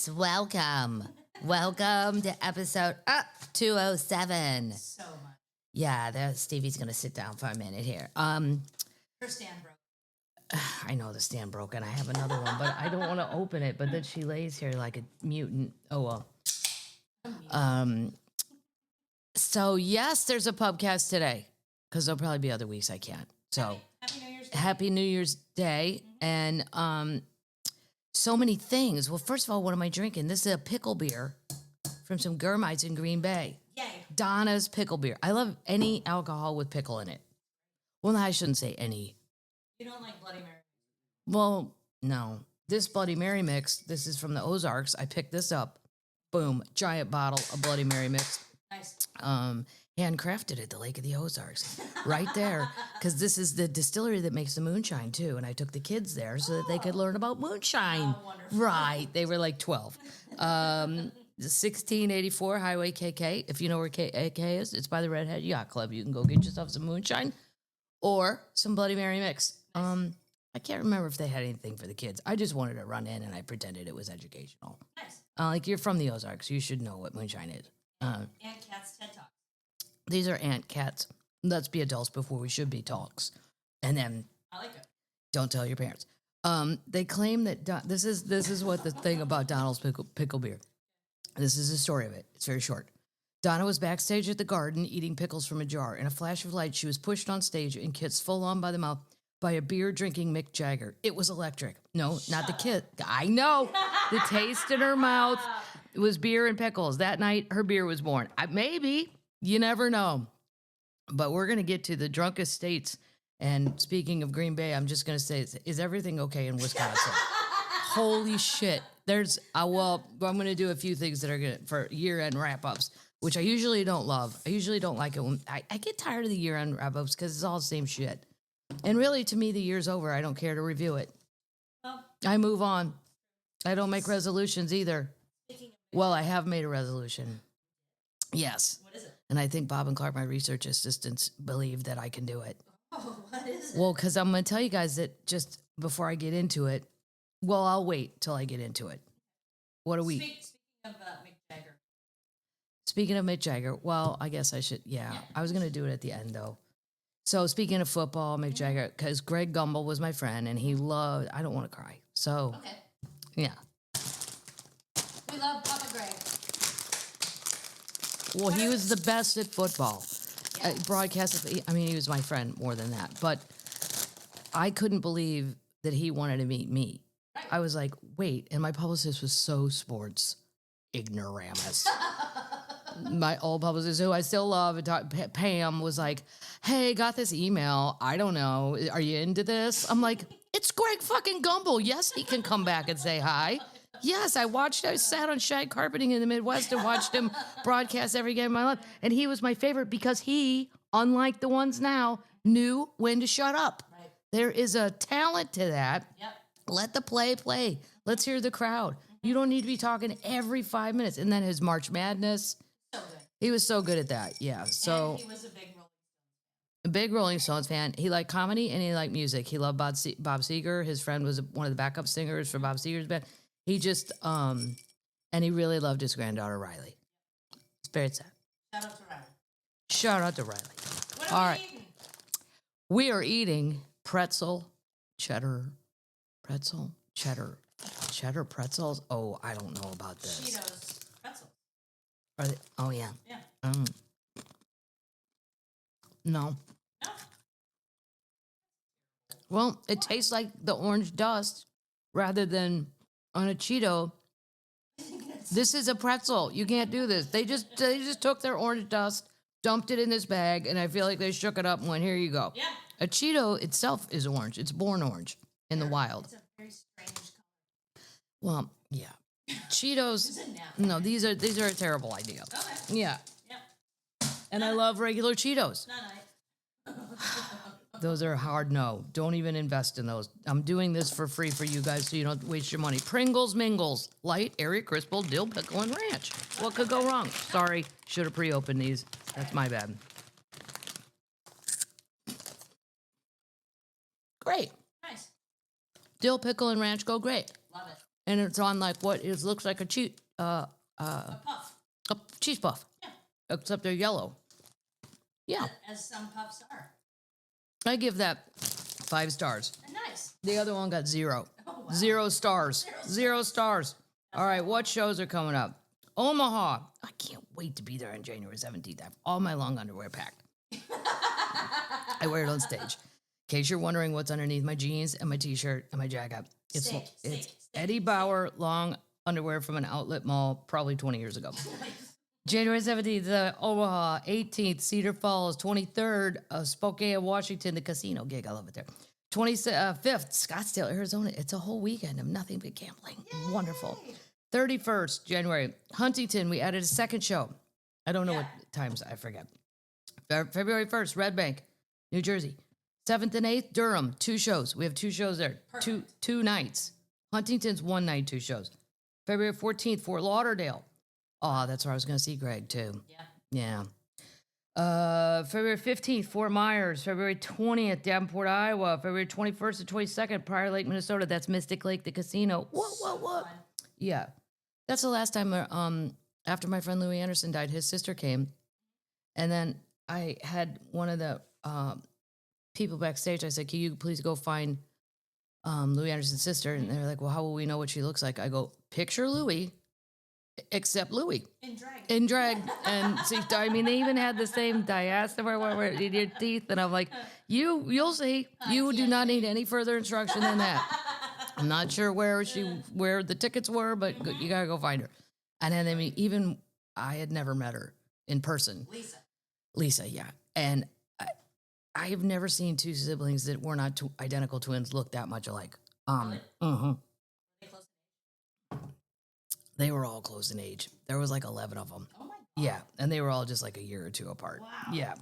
Yes, welcome. Welcome to episode 207. So much. Yeah, Stevie's going to sit down for a minute here. Her stand broke. I know the stand broke, and I have another one, but I don't want to open it. But then she lays here like a mutant. Oh, well. So, yes, there's a Pubcast today, because there'll probably be other weeks I can't. So, Happy New Year's Day. Happy New Year's Day. Mm-hmm. And so many things. Well, first of all, what am I drinking? This is a pickle beer from some Gurmites in Green Bay. Yay. Donna's pickle beer. I love any alcohol with pickle in it. Well, I shouldn't say any. You don't like Bloody Mary? Well, no. This Bloody Mary mix, this is from the Ozarks. I picked this up. Boom. Giant bottle of Bloody Mary mix. Nice. Handcrafted at the Lake of the Ozarks. Right there. Because this is the distillery that makes the moonshine, too. And I took the kids there so that they could learn about moonshine. Oh, wonderful. Right. They were like 12. 1684 Highway KK. If you know where KK is, it's by the Redhead Yacht Club. You can go get yourself some moonshine or some Bloody Mary mix. Nice. I can't remember if they had anything for the kids. I just wanted to run in and I pretended it was educational. Nice. Like you're from the Ozarks, you should know what moonshine is. Aunt Cat's TED Talk. These are Aunt Cats. Let's be adults before we should be talks. And then I like it. don't tell your parents. They claim that this is what the thing about Donald's pickle beer. This is the story of it. It's very short. Donna was backstage at the Garden eating pickles from a jar. In a flash of light, she was pushed on stage and kissed full on by the mouth by a beer-drinking Mick Jagger. It was electric. No, not the kiss. I know. The taste in her mouth was beer and pickles. That night, her beer was born. Maybe. You never know. But we're going to get to the drunkest states. And speaking of Green Bay, I'm just going to say, is everything okay in Wisconsin? Holy shit. There's, I'm going to do a few things that are good for year-end wrap-ups, which I usually don't love. I usually don't like it when I get tired of the year-end wrap-ups because it's all the same shit. And really, to me, the year's over. I don't care to review it. Well, I move on. I don't make resolutions either. speaking Well, I have made a resolution. Yes. of, what is it? And I think Bob and Clark, my research assistants, believe that I can do it. Oh, what is it? Well, because I'm going to tell you guys that just before I get into it, well, I'll wait till I get into it. What a week. Speaking of Mick Jagger. Speaking of Mick Jagger, well, I guess I should, yeah. I was going to do it at the end, though. So speaking of football, Mick Jagger, because Greg Gumbel was my friend, and he loved, I don't want to cry. So, Okay. yeah. We love Papa Greg. Well, he was the best at football. Yeah. Broadcast, I mean, he was my friend more than that. But I couldn't believe that he wanted to meet me. Right. I was like, wait. And my publicist was so sports ignoramus. My old publicist, who I still love, Pam, was like, hey, got this email. I don't know. Are you into this? I'm like, it's Greg fucking Gumbel. Yes, he can come back and say hi. Yes, I sat on shag carpeting in the Midwest and watched him broadcast every game of my life. And he was my favorite because he, unlike the ones now, knew when to shut up. Right. There is a talent to that. Yep. Let the play. Let's hear the crowd. You don't need to be talking every 5 minutes. And then his March Madness. So good. He was so good at that. Yeah. So And he was a big Rolling Stones fan. He liked comedy and he liked music. He loved Bob Seger. His friend was one of the backup singers for Bob Seger's band. He just, and he really loved his granddaughter, Riley. It's very sad. Shout out to Riley. Shout out to Riley. What All are we right. eating? We are eating cheddar pretzels. Oh, I don't know about this. Cheetos. Pretzels. Are they, oh, yeah. Yeah. No. No. Well, it tastes like the orange dust rather than on a Cheeto. This is a pretzel. You can't do this. They just took their orange dust, dumped it in this bag, and I feel like they shook it up and went, here you go. Yeah. A Cheeto itself is orange. It's born orange in the wild. It's a very strange color. Well, yeah. Cheetos. Is it now? No, these are a terrible idea. Okay. Yeah. Yeah. And I love regular Cheetos. Not nice. Those are hard no. Don't even invest in those. I'm doing this for free for you guys so you don't waste your money. Pringles, Mingles, light, airy, crispal, dill, pickle, and ranch. What could go wrong? Sorry, should have pre-opened these. That's my bad. Great. Nice. Dill, pickle, and ranch go great. Love it. and it's on like what is looks like a A puff. a cheese puff, Yeah. except they're yellow. Yeah, As some puffs are. I give that 5 stars. Nice. The other one got 0. Oh, wow. 0 stars. 0 stars. All right, what shows are coming up? Omaha. I can't wait to be there on January 17th. I have all my long underwear packed. I wear it on stage. In case you're wondering what's underneath my jeans and my t-shirt and my jacket, it's Eddie Bauer long underwear from an outlet mall probably 20 years ago. January 17th, Omaha. 18th, Cedar Falls. 23rd, Spokane, Washington, the casino gig. I love it there. 25th, Scottsdale, Arizona. It's a whole weekend of nothing but gambling. Yay. Wonderful. 31st, January, Huntington. We added a second show. I don't know what times. I forget. February 1st, Red Bank, New Jersey. 7th and 8th, Durham. 2 shows. We have 2 shows there. Two nights. Huntington's 1 night, 2 shows. February 14th, Fort Lauderdale. Oh, that's where I was going to see Greg, too. Yeah. February 15th, Fort Myers. February 20th, Davenport, Iowa. February 21st and 22nd, Prior Lake, Minnesota. That's Mystic Lake, the casino. What? Yeah. That's the last time, after my friend Louis Anderson died, his sister came. And then I had one of the people backstage. I said, can you please go find Louis Anderson's sister? And they're like, well, how will we know what she looks like? I go, picture Louis, except Louis. In drag. And see, I mean, they even had the same diaster in your teeth. And I'm like, you'll see. You do not need any further instruction than that. I'm not sure where the tickets were, but you gotta go find her. And then even I had never met her in person. Lisa, yeah. And I have never seen 2 siblings that were not identical twins look that much alike. They were all close in age. There was like 11 of them. Oh my God. Yeah, and they were all just like a year or 2 apart. Wow. Yeah.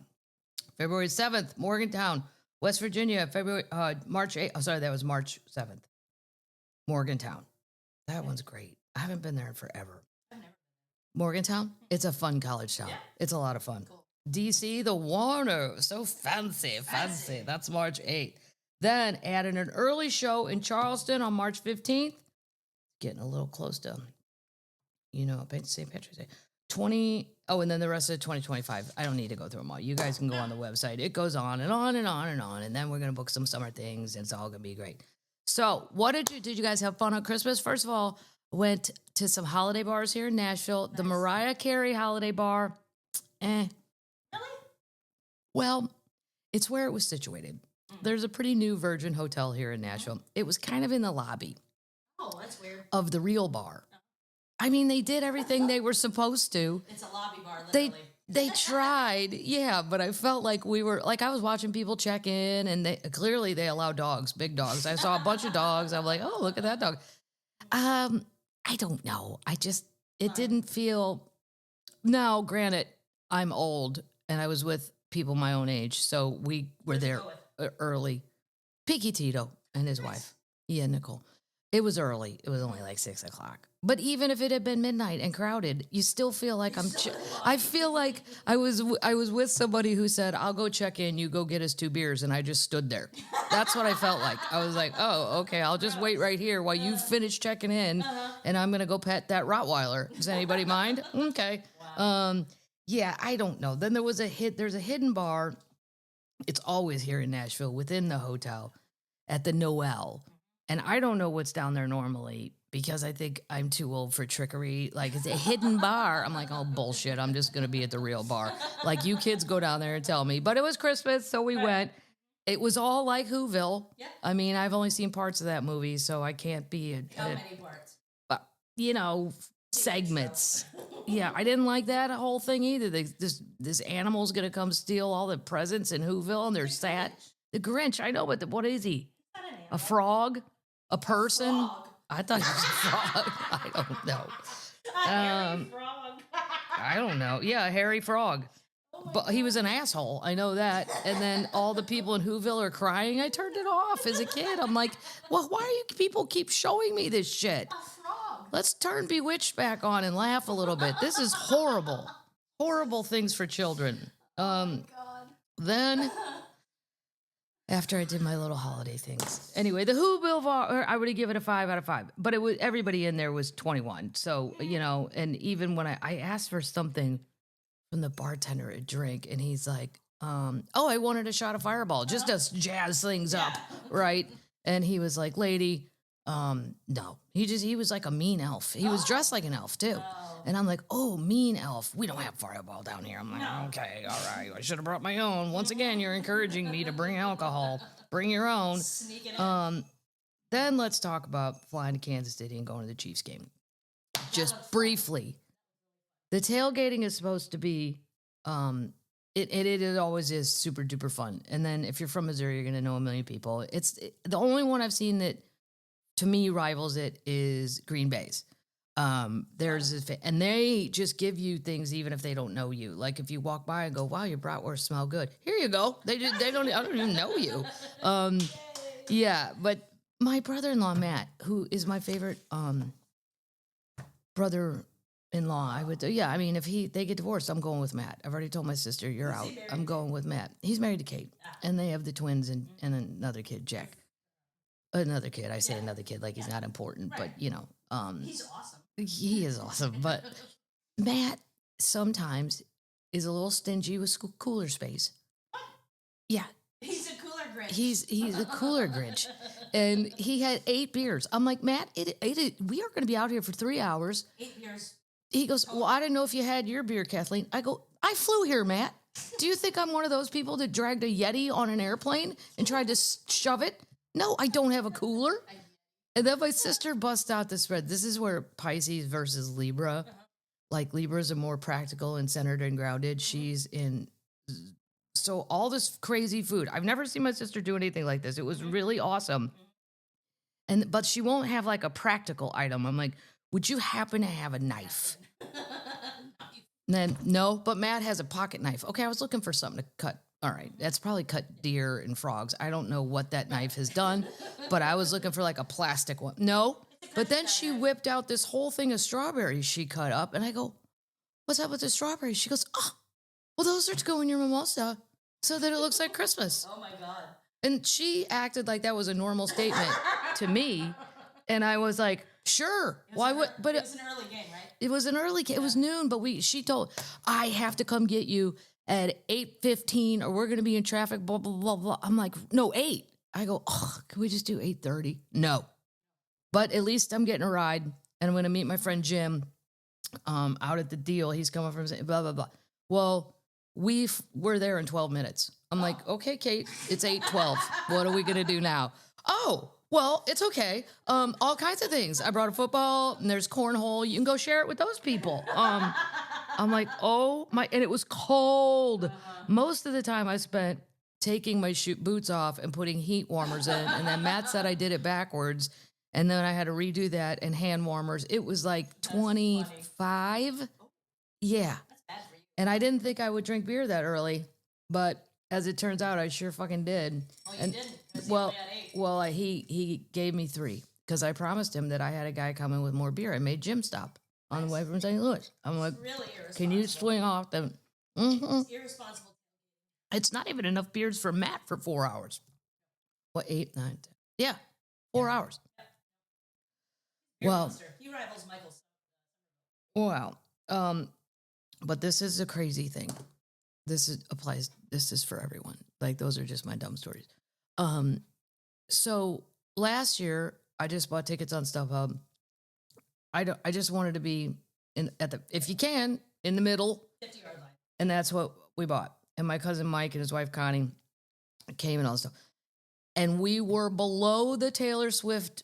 February 7th, Morgantown, West Virginia. March 8th. Oh, sorry, that was March 7th. Morgantown. That one's great. I haven't been there in forever. Morgantown? It's a fun college town. Yeah. It's a lot of fun. Cool. DC, the Warner. So fancy. That's March 8th. Then added an early show in Charleston on March 15th. Getting a little close to, St. Patrick's Day. And then the rest of 2025. I don't need to go through them all. You guys can go on the website. It goes on and on and on and on. And then we're going to book some summer things, and it's all going to be great. So what did you guys have fun on Christmas? First of all, went to some holiday bars here in Nashville. Nice. The Mariah Carey Holiday Bar. Really? Well, it's where it was situated. There's a pretty new Virgin hotel here in Nashville. It was kind of in the lobby. Oh, that's weird. Of the real bar. I mean, they did everything they were supposed to. It's a lobby bar, literally. They tried, yeah, but I felt like I was watching people check in, and they allow dogs, big dogs. I saw a bunch of dogs. I'm like, oh, look at that dog. I don't know. It didn't feel. Now, granted, I'm old, and I was with people my own age, so we were there early. Peaky Tito and his wife, Nicole. It was early. It was only like 6 o'clock. But even if it had been midnight and crowded, you still feel like I feel like I was with somebody who said, I'll go check in, you go get us 2 beers, and I just stood there. That's what I felt like. I was like, oh, okay, I'll just wait right here while you finish checking in, and I'm going to go pet that Rottweiler. Does anybody mind? Okay. Wow. Yeah, I don't know. Then there's a hidden bar. It's always here in Nashville within the hotel at the Noel. And I don't know what's down there normally because I think I'm too old for trickery. Like, it's a hidden bar. I'm like, oh, bullshit. I'm just going to be at the real bar. Like, you kids go down there and tell me. But it was Christmas, so we went. It was all like Whoville. Yeah. I mean, I've only seen parts of that movie, so I can't be How many parts? But, segments. Yeah, I didn't like that whole thing either. This animal's going to come steal all the presents in Whoville, and they're sad. The Grinch, I know, but what is he? A frog? A person? Frog. I thought he was a frog. I don't know. A hairy frog. I don't know. Yeah, a hairy frog. But he was an asshole. I know that. And then all the people in Whoville are crying. I turned it off as a kid. I'm like, well, why do you people keep showing me this shit? A frog. Let's turn Bewitched back on and laugh a little bit. This is horrible. Horrible things for children. Oh, my God. Then after I did my little holiday things. Anyway, the Whoville, I would have given it a 5 out of 5. But it was everybody in there was 21. So, and even when I asked for something from the bartender a drink, and he's like, I wanted a shot of Fireball just to jazz things up, right? And he was like, lady, no. He was like a mean elf. He was dressed like an elf too. And I'm like, oh, mean elf. We don't have Fireball down here. I'm like, okay, all right. I should have brought my own. Once again, you're encouraging me to bring alcohol. Bring your own. Sneaking in. Then let's talk about flying to Kansas City and going to the Chiefs game. Just briefly. The tailgating is supposed to be, it always is super duper fun. And then if you're from Missouri, you're going to know a million people. The only one I've seen that to me rivals it is Green Bay's. And they just give you things even if they don't know you. Like if you walk by and go, wow, your bratwurst smell good. Here you go. I don't even know you. Yeah, but my brother-in-law, Matt, who is my favorite brother-in-law, I mean, if they get divorced, I'm going with Matt. I've already told my sister, you're out. I'm going with Matt. He's married to Kate, and they have the twins and another kid, Jack. Another kid. I say another kid like he's not important, but he's awesome. He is awesome. But Matt sometimes is a little stingy with cooler space. Yeah. He's a cooler Grinch. He's a cooler Grinch. And he had 8 beers. I'm like, Matt, we are going to be out here for 3 hours. 8 beers. He goes, well, I didn't know if you had your beer, Kathleen. I go, I flew here, Matt. Do you think I'm one of those people that dragged a Yeti on an airplane and tried to shove it? No, I don't have a cooler. And then my sister busts out the spread. This is where Pisces versus Libra. Like Libras are more practical and centered and grounded. She's in. So all this crazy food. I've never seen my sister do anything like this. It was really awesome. But she won't have like a practical item. I'm like, would you happen to have a knife? And then, no, but Matt has a pocket knife. Okay, I was looking for something to cut. All right, that's probably cut deer and frogs. I don't know what that knife has done, but I was looking for like a plastic one. No, but then she whipped out this whole thing of strawberries she cut up, and I go, what's up with the strawberries? She goes, oh, well, those are to go in your mimosa so that it looks like Christmas. Oh, my God. And she acted like that was a normal statement to me, and I was like, sure. Why would? But it was an early game, right? It was an early game. It was noon, but she told, I have to come get you at 8:15 or we're going to be in traffic, blah, blah, blah, blah. I'm like, no, 8. I go, oh, can we just do 8:30? No. But at least I'm getting a ride, and I'm going to meet my friend Jim out at the Deal. He's coming from blah, blah, blah. Well, we're there in 12 minutes. I'm like, okay, Kate, it's 8:12. What are we going to do now? Oh, well, it's okay. All kinds of things. I brought a football, and there's cornhole. You can go share it with those people. I'm like, oh my, and it was cold. Most of the time I spent taking my boots off and putting heat warmers in. And then Matt said I did it backwards. And then I had to redo that and hand warmers. It was like 25. Yeah. That's bad for you. And I didn't think I would drink beer that early, but as it turns out, I sure fucking did. Well, you didn't. 'Cause you Well, only had 8. well, he gave me 3 because I promised him that I had a guy come in with more beer. I made Jim stop on the way from St. Louis. I'm like, Really irresponsible. can you swing off the? Mm-hmm. It's irresponsible. It's not even enough beers for Matt for 4 hours. What, 8, 9, 10? Yeah, 4 hours. Beer Well, monster. He rivals Michael's. wow. But this is a crazy thing. This is for everyone. Like, those are just my dumb stories. So last year I just bought tickets on StubHub. I just wanted to be if you can, in the middle. 50-yard line. And that's what we bought. And my cousin Mike and his wife Connie came and all this stuff. And we were below the Taylor Swift,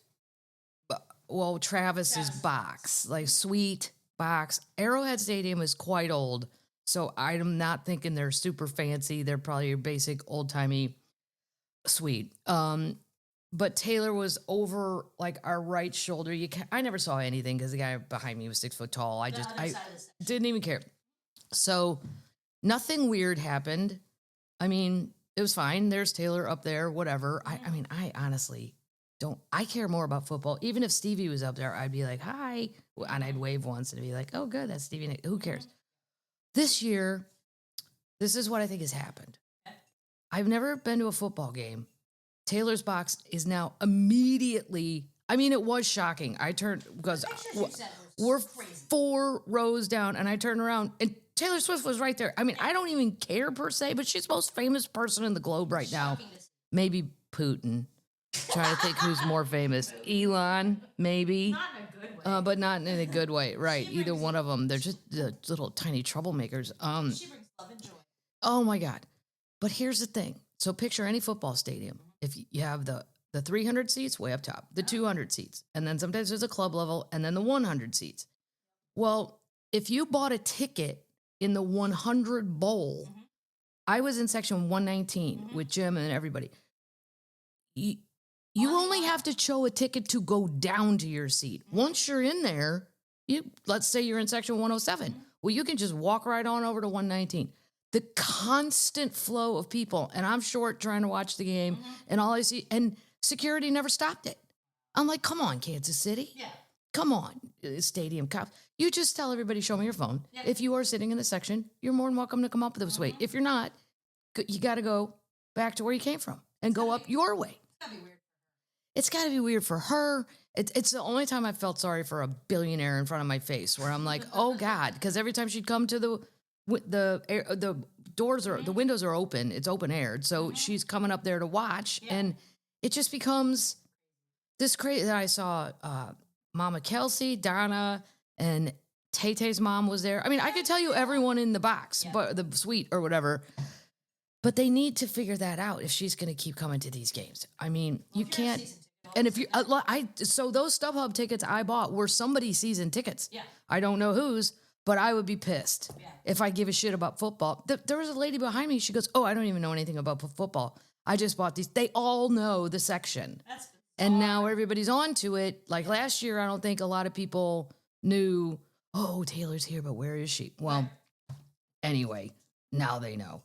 Travis's box, like sweet box. Arrowhead Stadium is quite old. So I'm not thinking they're super fancy. They're probably your basic old-timey suite. But Taylor was over like our right shoulder. I never saw anything because the guy behind me was 6 foot tall. I didn't even care. So nothing weird happened. I mean, it was fine. There's Taylor up there, whatever. I mean, I honestly don't. I care more about football. Even if Stevie was up there, I'd be like, hi. And I'd wave once and be like, oh, good, that's Stevie. Who cares? This year, this is what I think has happened. I've never been to a football game Taylor's box is now immediately. I mean, it was shocking. I turned because Pictures you sent we're crazy. 4 rows down, and I turned around, and Taylor Swift was right there. I mean, I don't even care per se, but she's the most famous person in the globe right now. Shocking to see. Maybe Putin. Trying to think who's more famous. Elon, maybe. Not in a good way. But not in a good way, right? Either one of them. They're just little tiny troublemakers. She brings love and joy. Oh my God. But here's the thing. So picture any football stadium. If you have the 300 seats way up top, the 200 seats, and then sometimes there's a club level, and then the 100 seats. Well, if you bought a ticket in the 100 bowl, I was in section 119 with Jim and everybody. You only have to show a ticket to go down to your seat. Once you're in there, let's say you're in section 107. Well, you can just walk right on over to 119. The constant flow of people, and I'm short trying to watch the game, and all I see, and security never stopped it. I'm like, come on, Kansas City. Yeah. Come on, stadium cops. You just tell everybody, show me your phone. Yeah. If you are sitting in the section, you're more than welcome to come up this way. If you're not, you got to go back to where you came from and go up your way. It's gotta be weird. It's got to be weird for her. It's the only time I felt sorry for a billionaire in front of my face, where I'm like, oh God, because every time she'd come to the doors are, the windows are open. It's open aired, so she's coming up there to watch, and it just becomes this crazy. That I saw Mama Kelce, Donna, and Tay-Tay's mom was there. I mean, I could tell you everyone in the box, but the suite or whatever. But they need to figure that out if she's going to keep coming to these games. I mean, you can't. And if you, so those StubHub tickets I bought were somebody's season tickets. Yeah. I don't know whose, but I would be pissed Yeah. if I give a shit about football. There was a lady behind me. She goes, "Oh, I don't even know anything about football. I just bought these." They all know the section. That's And now everybody's on to it. Like last year, I don't think a lot of people knew, oh, Taylor's here, but where is she? Well, anyway, now they know.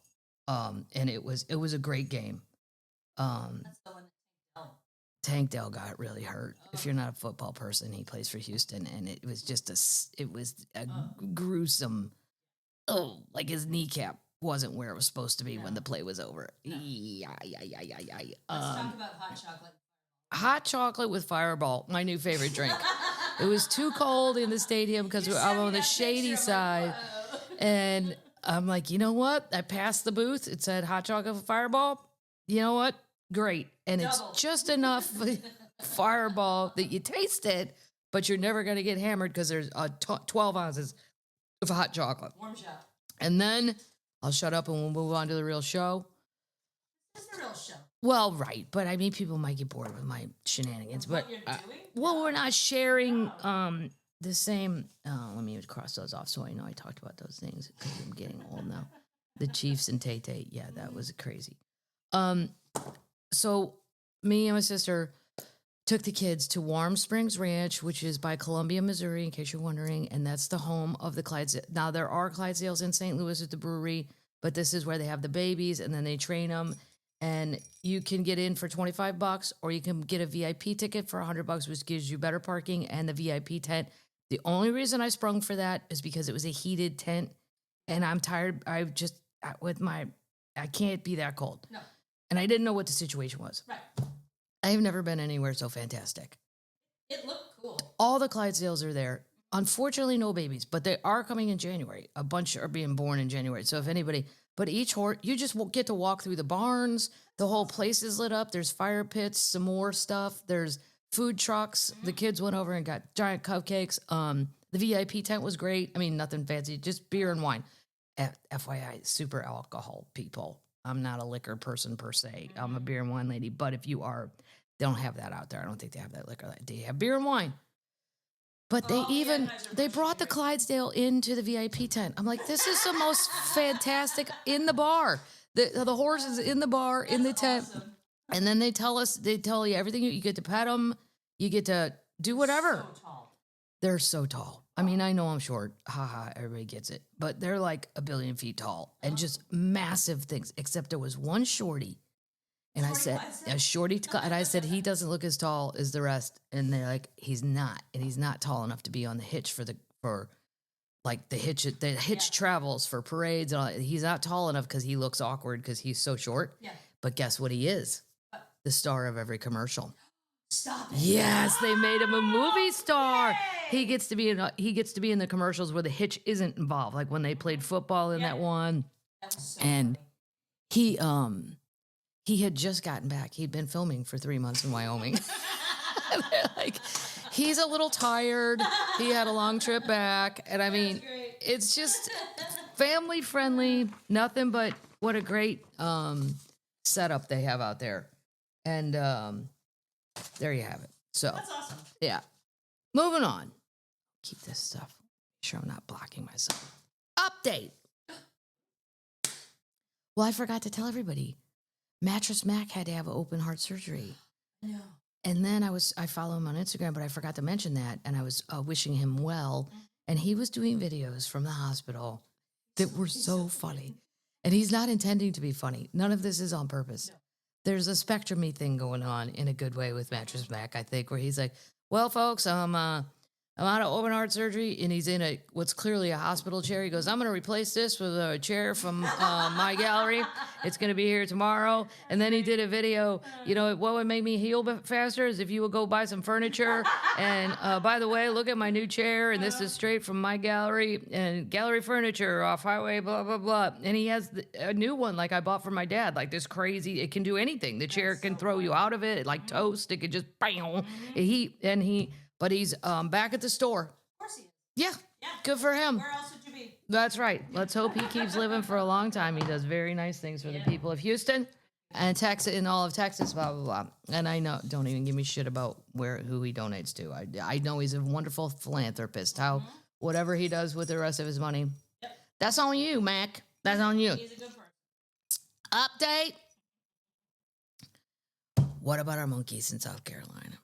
And it was a great game. that's the one that Tank Dell got really hurt. If you're not a football person, he plays for Houston, and it was just a gruesome. Oh, like his kneecap wasn't where it was supposed to be when the play was over. Yeah. Let's talk about hot chocolate. Hot chocolate with Fireball, my new favorite drink. It was too cold in the stadium because I'm on the shady side. And I'm like, you know what? I passed the booth. It said hot chocolate with Fireball. You know what? Great. And Double. it's just enough Fireball that you taste it, but you're never going to get hammered because there's 12 ounces of hot chocolate. Warm shot. And then I'll shut up and we'll move on to the real show. This is the real show. Well, right, but I mean, people might get bored with my shenanigans. But What you're doing? well, we're not sharing the same. Let me cross those off so I know I talked about those things because I'm getting old now. The Chiefs and Tay-Tay, yeah, that was crazy. So me and my sister took the kids to Warm Springs Ranch, which is by Columbia, Missouri, in case you're wondering, and that's the home of the Clydesdales. Now there are Clydesdales in St. Louis at the brewery, but this is where they have the babies and then they train them. And you can get in for $25, or you can get a VIP ticket for $100, which gives you better parking and the VIP tent. The only reason I sprung for that is because it was a heated tent, and I'm tired. I can't be that cold. No. And I didn't know what the situation was. Right. I have never been anywhere so fantastic. It looked cool. All the Clydesdales are there. Unfortunately, no babies, but they are coming in January. A bunch are being born in January. So if anybody, but each horse, you just get to walk through the barns. The whole place is lit up. There's fire pits, some more stuff. There's food trucks. The kids went over and got giant cupcakes. The VIP tent was great. I mean, nothing fancy, just beer and wine. FYI, super alcohol people. I'm not a liquor person per se. I'm a beer and wine lady. But if you are, they don't have that out there. I don't think they have that liquor. They have beer and wine. But they brought the Clydesdale into the VIP tent. I'm like, this is the most fantastic in the bar. The horses in the bar, in the tent. Awesome. And then they tell you everything. You get to pet them. You get to do whatever. So tall. They're so tall. I mean, I know I'm short. Haha, everybody gets it. But they're like 1 billion feet tall and just massive things. Except there was one shorty. And I said, a shorty, and I said, he doesn't look as tall as the rest. And they're like, he's not. And he's not tall enough to be on the hitch for the hitch travels for parades. And all that. He's not tall enough because he looks awkward because he's so short. Yeah. But guess what he is? the star of every commercial. Stop it. Yes, they made him a movie star. Yay! He gets to be in the commercials where the hitch isn't involved, like when they played football in that one. That was so And funny. he had just gotten back. He'd been filming for 3 months in Wyoming. They're like, he's a little tired. He had a long trip back. And I mean, great. it's just family friendly, nothing but what a great setup they have out there. And there you have it. So, That's awesome. yeah. Moving on. Keep this stuff. Make sure I'm not blocking myself. Update. Well, I forgot to tell everybody. Mattress Mac had to have open heart surgery. No. And then I follow him on Instagram, but I forgot to mention that. And I was wishing him well. And he was doing videos from the hospital that were so funny. And he's not intending to be funny. None of this is on purpose. No. There's a spectrum-y thing going on in a good way with Mattress Mac, I think, where he's like, well, folks, I'm out of open heart surgery, and he's in what's clearly a hospital chair. He goes, I'm going to replace this with a chair from my gallery. It's going to be here tomorrow. And then he did a video, what would make me heal faster is if you would go buy some furniture. And by the way, look at my new chair, and this is straight from my gallery, and gallery furniture off highway, blah, blah, blah. And he has a new one like I bought for my dad, like this crazy, it can do anything. The chair can throw you out of it, like toast. It could just, bam. But he's back at the store. Of course he is. Yeah, Yeah. good for him. Where else would you be? That's right. Let's hope he keeps living for a long time. He does very nice things for the people of Houston and Texas and all of Texas, blah, blah, blah. And I know, don't even give me shit about who he donates to. I know he's a wonderful philanthropist. How whatever he does with the rest of his money, that's on you, Mac. That's on you. He's a good person. Update. What about our monkeys in South Carolina?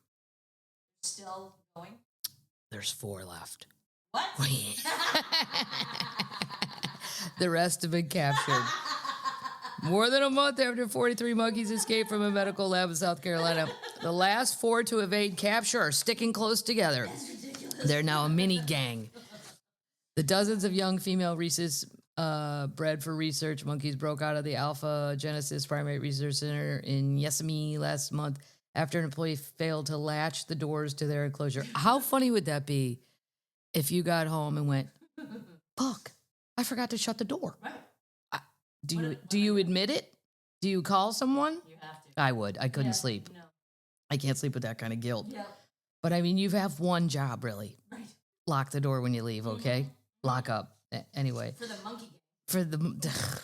Still going? There's 4 left. What? The rest have been captured. More than a month after 43 monkeys escaped from a medical lab in South Carolina, the last 4 to evade capture are sticking close together. That's ridiculous. They're now a mini gang. The dozens of young female rhesus bred for research monkeys broke out of the Alpha Genesis Primate Research Center in Yosemite last month after an employee failed to latch the doors to their enclosure. How funny would that be if you got home and went, fuck, I forgot to shut the door? Right. Do you admit it? Do you call someone? You have to. I would. I couldn't Yeah, sleep. No. I can't sleep with that kind of guilt. Yeah. But I mean, you have one job, really. Right. Lock the door when you leave, okay? Lock up. Anyway. For the monkey game. For the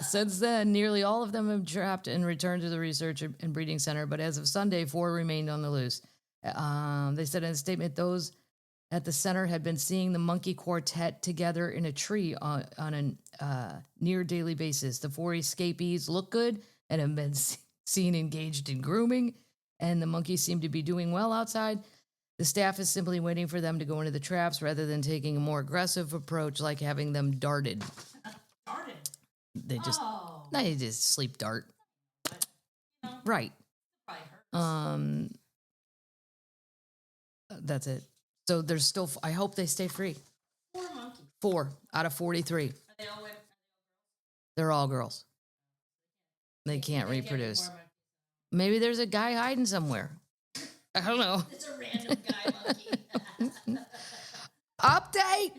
since then, nearly all of them have trapped and returned to the research and breeding center. But as of Sunday, 4 remained on the loose. They said in a statement, those at the center had been seeing the monkey quartet together in a tree on a near daily basis. The 4 escapees look good and have been seen engaged in grooming, and the monkeys seem to be doing well outside. The staff is simply waiting for them to go into the traps rather than taking a more aggressive approach like having them darted. Darted. They just Oh. they just sleep dart. You know, Right. probably hurts. That's it. So there's still, I hope they stay free. 4 monkeys. 4 out of 43. Are they all women? They're all girls. They can't They can't be reproduce. more monkeys. Maybe there's a guy hiding somewhere. I don't know. It's a random guy monkey. Update.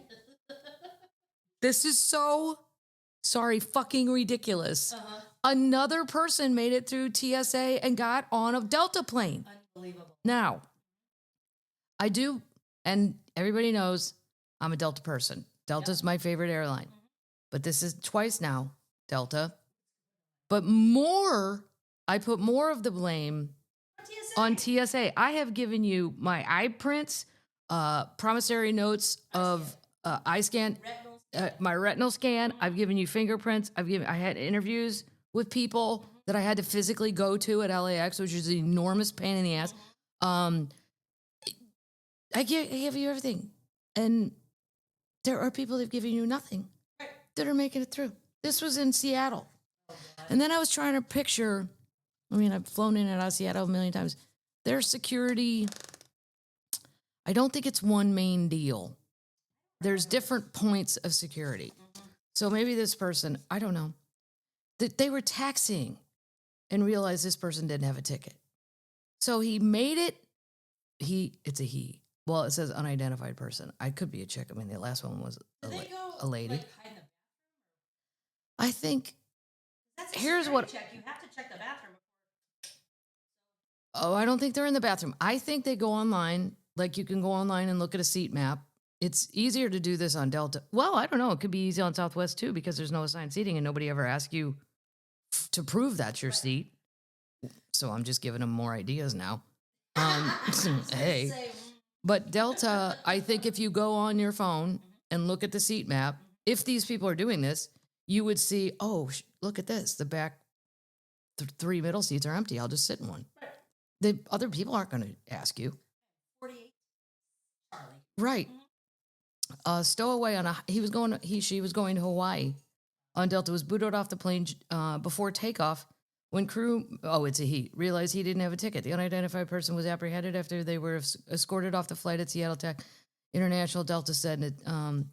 This is so, fucking ridiculous. Uh-huh. Another person made it through TSA and got on a Delta plane. Unbelievable. Now, I do, and everybody knows I'm a Delta person. Delta's my favorite airline. But this is twice now, Delta. But I put more of the blame on TSA. I have given you my eye prints, promissory notes of eye scan, my retinal scan. I've given you fingerprints. I had interviews with people that I had to physically go to at LAX, which is an enormous pain in the ass. I give you everything. And there are people that have given you nothing that are making it through. This was in Seattle. And then I was trying to picture, I've flown in and out of Seattle a million times. Their security, I don't think it's one main deal. There's different points of security. So maybe this person, I don't know, they were taxiing and realized this person didn't have a ticket. So he made it. It's a he. Well, it says unidentified person. I could be a chick. I mean, the last one was a lady. Like, hide in the I think. That's a Here's security what. check. You have to check the bathroom. Oh, I don't think they're in the bathroom. I think they go online. Like you can go online and look at a seat map. It's easier to do this on Delta. Well, I don't know. It could be easy on Southwest too because there's no assigned seating and nobody ever asks you to prove that's your seat. So I'm just giving them more ideas now. Hey. But Delta, I think if you go on your phone and look at the seat map, if these people are doing this, you would see, oh, look at this. The back 3 middle seats are empty. I'll just sit in one. Right. The other people aren't going to ask you. 48. Charlie. Right. Stowaway on she was going to Hawaii on Delta, was booted off the plane before takeoff when crew, it's a he, realized he didn't have a ticket. The unidentified person was apprehended after they were escorted off the flight at Seattle Tech International. Delta said the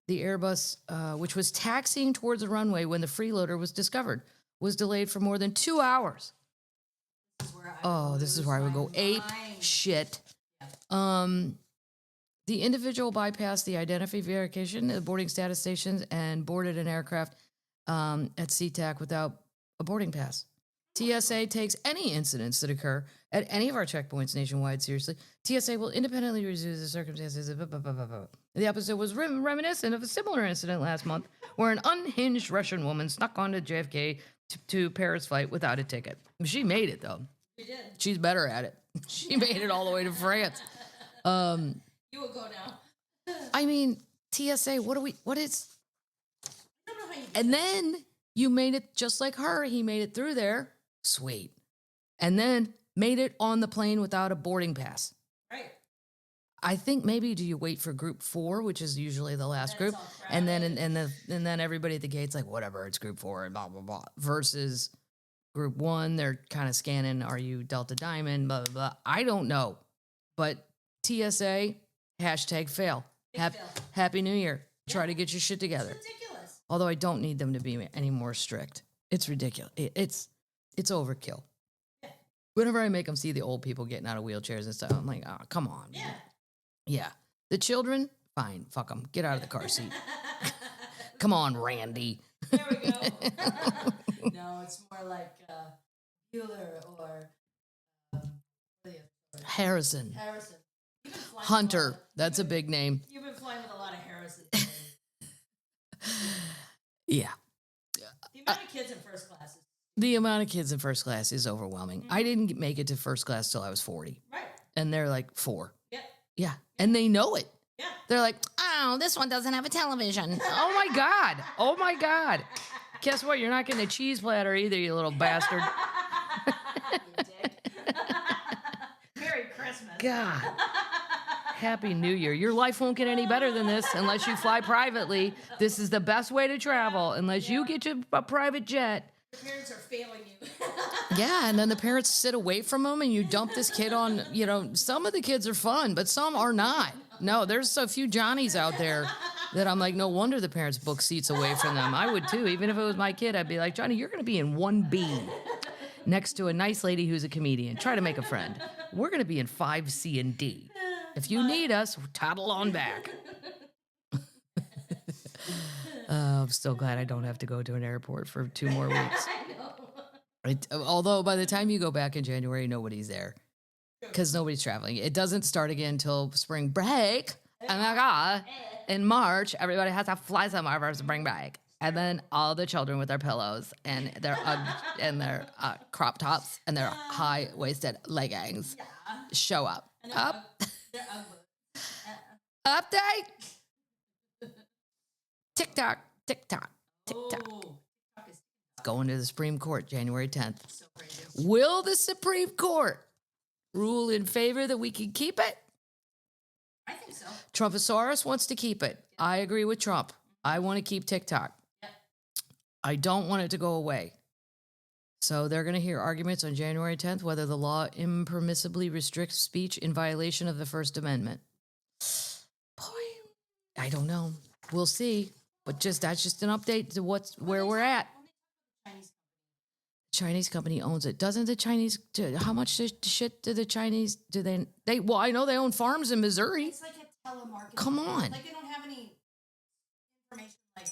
Airbus, which was taxiing towards the runway when the freeloader was discovered, was delayed for more than 2 hours. This is where I would go ape shit. The individual bypassed the identity verification at the boarding status stations and boarded an aircraft at SeaTac without a boarding pass. TSA takes any incidents that occur at any of our checkpoints nationwide seriously. TSA will independently review the circumstances. The episode was reminiscent of a similar incident last month where an unhinged Russian woman snuck onto JFK to Paris flight without a ticket. She made it, though. She did. She's better at it. She made it all the way to France. You will go now. I mean, TSA, what is... I don't know how you do And that. then you made it just like her. He made it through there. Sweet. And then made it on the plane without a boarding pass. Right. I think maybe do you wait for group 4, which is usually the last group, and then and then everybody at the gate's like, whatever, it's group 4 and blah blah blah. Versus group 1, they're kind of scanning, are you Delta Diamond, blah blah blah. I don't know, but TSA #fail. Happy New Year. Try to get your shit together. It's ridiculous. Although I don't need them to be any more strict. It's ridiculous. It's overkill. Yeah. Whenever I make them see the old people getting out of wheelchairs and stuff, I'm like, oh, come on. Yeah. Man. Yeah. The children, fine. Fuck them. Get out of the car seat. Come on, Randy. There we go. No, it's more like Bueller or Harrison. Harrison. You've been flying Hunter. with That's a big name. You've been flying with a lot of Harrisons. Yeah. The amount of kids in first class is The amount of kids in first class is overwhelming. Mm-hmm. I didn't make it to first class till I was 40. right. And they're like 4. Yeah. Yeah. And they know it. Yeah. They're like, oh, this one doesn't have a television. Oh my God. Oh my God. Guess what? You're not getting a cheese platter either, you little bastard. You dick. Merry Christmas. God. Happy New Year. Your life won't get any better than this unless you fly privately. This is the best way to travel. Unless you get a private jet. Your parents are failing you. Yeah, and then the parents sit away from them and you dump this kid on, some of the kids are fun, but some are not. No, there's a few Johnnies out there that I'm like, no wonder the parents book seats away from them. I would too. Even if it was my kid, I'd be like, Johnny, you're going to be in 1B next to a nice lady who's a comedian. Try to make a friend. We're going to be in 5C and D. If you need us, toddle on back. I'm still glad I don't have to go to an airport for 2 more weeks. I know. Although by the time you go back in January, nobody's there because nobody's traveling. It doesn't start again until spring break. Oh my God. In March, everybody has to fly somewhere for spring break. And then all the children with their pillows and their crop tops and their high-waisted leggings show up. They're ugly. Update. TikTok, TikTok, TikTok. Oh, TikTok is Going to the Supreme Court January 10th. so crazy. Will the Supreme Court rule in favor that we can keep it? I think so. Trumposaurus wants to keep it. I agree with Trump. I want to keep TikTok. Yep. I don't want it to go away. So they're going to hear arguments on January 10th whether the law impermissibly restricts speech in violation of the First Amendment. Boy, I don't know. We'll see. But that's just an update to where we're at. Chinese Chinese company owns it. Doesn't the Chinese? How much shit do the Chinese? Do they? Well, I know they own farms in Missouri. It's like a telemarketing. Come on. Like they don't have any information like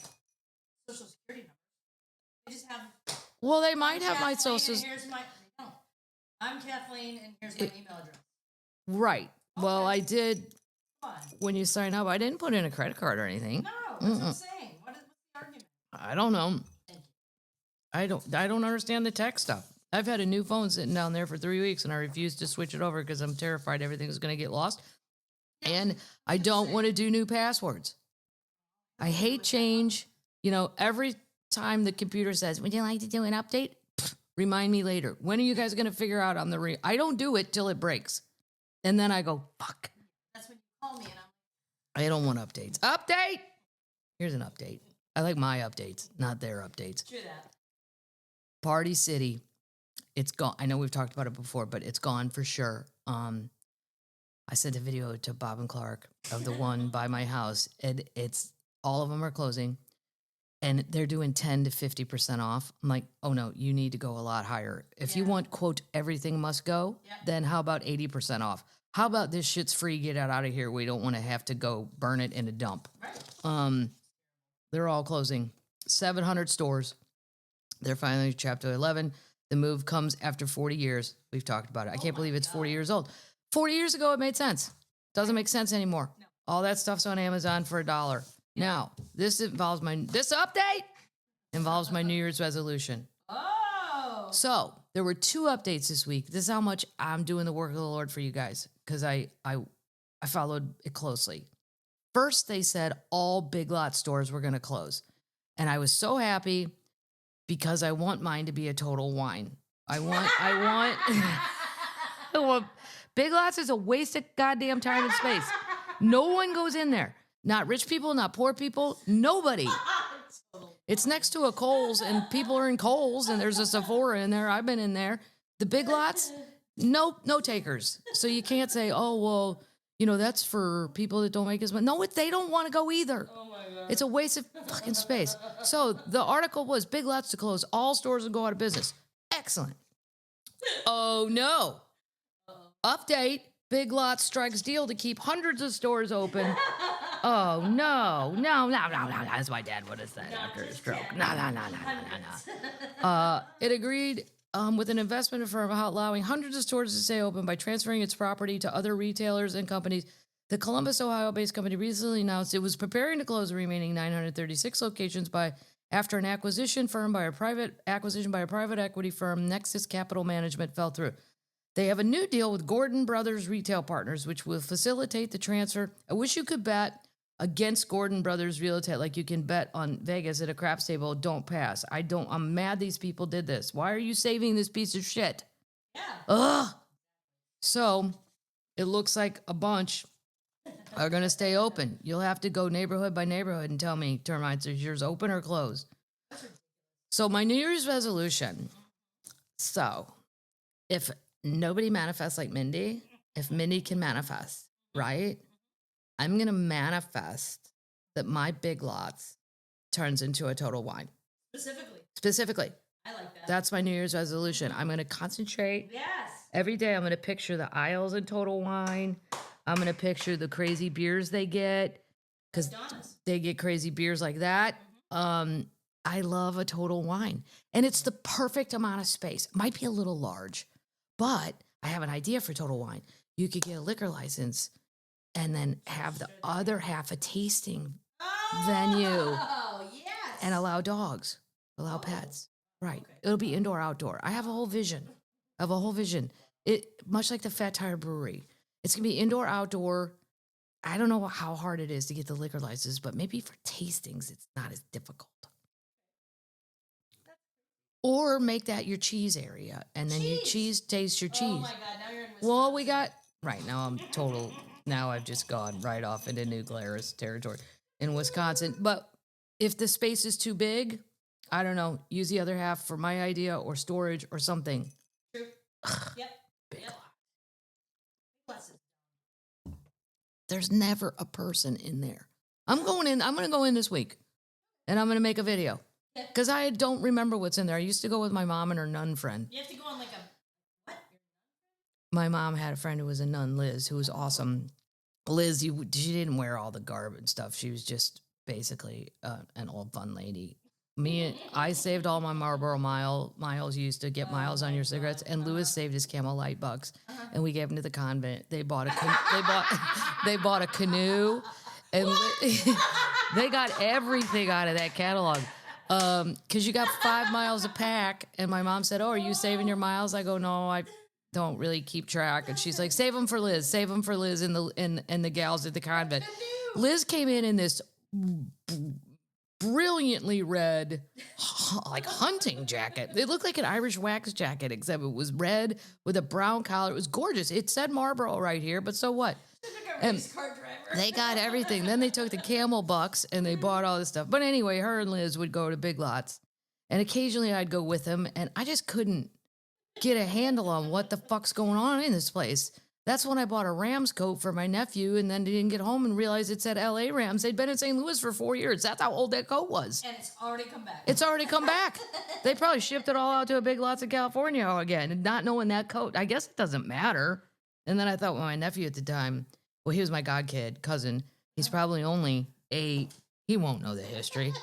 social security numbers. They just have. Well, they might have my Kathleen, social. and here's my. No, I'm Kathleen, and here's my email address. Right. Well, I did. Come on. When you sign up, I didn't put in a credit card or anything. No, that's what I'm saying. What's the argument? I don't know. I don't understand the tech stuff. I've had a new phone sitting down there for 3 weeks, and I refuse to switch it over because I'm terrified everything is going to get lost. And I don't want to do new passwords. I hate change. You know, every time the computer says, "Would you like to do an update?" Remind me later. When are you guys going to figure out I don't do it till it breaks. And then I go, fuck. That's when you call me, and I don't want updates. Update! Here's an update. I like my updates, not their updates. True that. Party City, it's gone. I know we've talked about it before, but it's gone for sure. I sent a video to Bob and Clark of the one by my house, and it's all of them are closing, and they're doing 10 to 50% off. I'm like, oh no, you need to go a lot higher. If you want, quote, everything must go, then how about 80% off? How about this shit's free, get it out of here. We don't want to have to go burn it in a dump. Right. They're all closing. 700 stores. They're finally Chapter 11. The move comes after 40 years. We've talked about it. I can't believe it's 40 years old. 40 years ago, it made sense. Doesn't make sense anymore. No. All that stuff's on Amazon for $1. Now, this update involves my New Year's resolution. Oh. So there were 2 updates this week. This is how much I'm doing the work of the Lord for you guys, because I followed it closely. First, they said all Big Lot stores were going to close. And I was so happy because I want mine to be a Total Wine. I want Big Lots is a waste of goddamn time and space. No one goes in there. Not rich people, not poor people, nobody. It's next to a Kohl's, and people are in Kohl's, and there's a Sephora in there. I've been in there. The Big Lots, no takers. So you can't say, oh, well, you know, that's for people that don't make as much. No, they don't want to go either. Oh my God. It's a waste of fucking space. So the article was Big Lots to close. All stores will go out of business. Excellent. Oh, no. Update. Big Lots strikes deal to keep hundreds of stores open. Oh, no. That's my dad would have said after his stroke. No. It agreed with an investment firm allowing hundreds of stores to stay open by transferring its property to other retailers and companies. The Columbus, Ohio-based company recently announced it was preparing to close the remaining 936 locations after an acquisition by a private equity firm, Nexus Capital Management, fell through. They have a new deal with Gordon Brothers Retail Partners, which will facilitate the transfer. I wish you could bet against Gordon Brothers Real Estate like you can bet on Vegas at a craps table. Don't pass. I'm mad these people did this. Why are you saving this piece of shit? Yeah. Ugh. So it looks like a bunch are going to stay open. You'll have to go neighborhood by neighborhood and tell me, termites, is yours open or closed? So my New Year's resolution. So if nobody manifests like Mindy, if Mindy can manifest, right? I'm going to manifest that my Big Lots turns into a Total Wine. Specifically. I like that. That's my New Year's resolution. I'm going to concentrate. Yes. Every day I'm going to picture the aisles in Total Wine. I'm going to picture the crazy beers they get, because they get crazy beers like that. I love a Total Wine. And it's the perfect amount of space. It might be a little large, but I have an idea for Total Wine. You could get a liquor license and then have the other half a tasting venue. Oh, yes. And allow dogs, allow pets. Right. Okay. It'll be indoor, outdoor. I have a whole vision. It much like the Fat Tire Brewery. It's going to be indoor, outdoor. I don't know how hard it is to get the liquor license, but maybe for tastings, it's not as difficult. Or make that your cheese area, and then your cheese tastes your cheese. Oh my God, now you're in Wisconsin. Well, now I've just gone right off into New Glarus territory in Wisconsin. But if the space is too big, I don't know, use the other half for my idea or storage or something. True. Yep. Big Yep. Lots. There's never a person in there. I'm going to go in this week, and I'm going to make a video. Because I don't remember what's in there. I used to go with my mom and her nun friend. You have to go on like a what? My mom had a friend who was a nun, Liz, who was awesome. Liz, she didn't wear all the garb and stuff. She was just basically an old fun lady. I saved all my Marlboro miles. You used to get miles on your cigarettes, and Lewis saved his Camel Light bucks, and we gave them to the convent. They bought they bought a canoe, and they got everything out of that catalog. Because you got 5 miles a pack, and my mom said, "Oh, are you saving your miles?" I go, "No, I don't really keep track." And she's like, "Save them for Liz. Save them for Liz and the gals at the convent." Liz came in this brilliantly red, like hunting jacket. It looked like an Irish wax jacket, except it was red with a brown collar. It was gorgeous. It said Marlboro right here, but so what? And they got everything. Then they took the camel bucks and they bought all this stuff. But anyway, her and Liz would go to Big Lots, and occasionally I'd go with them, and I just couldn't get a handle on what the fuck's going on in this place. That's when I bought a Rams coat for my nephew, and then didn't get home and realized it said LA Rams. They'd been in St. Louis for 4 years. That's how old that coat was. And it's already come back. It's already come back. They probably shipped it all out to a Big Lots in California again, and not knowing that coat. I guess it doesn't matter. And then I thought, well, my nephew at the time, well, he was my cousin. He's probably only 8. He won't know the history.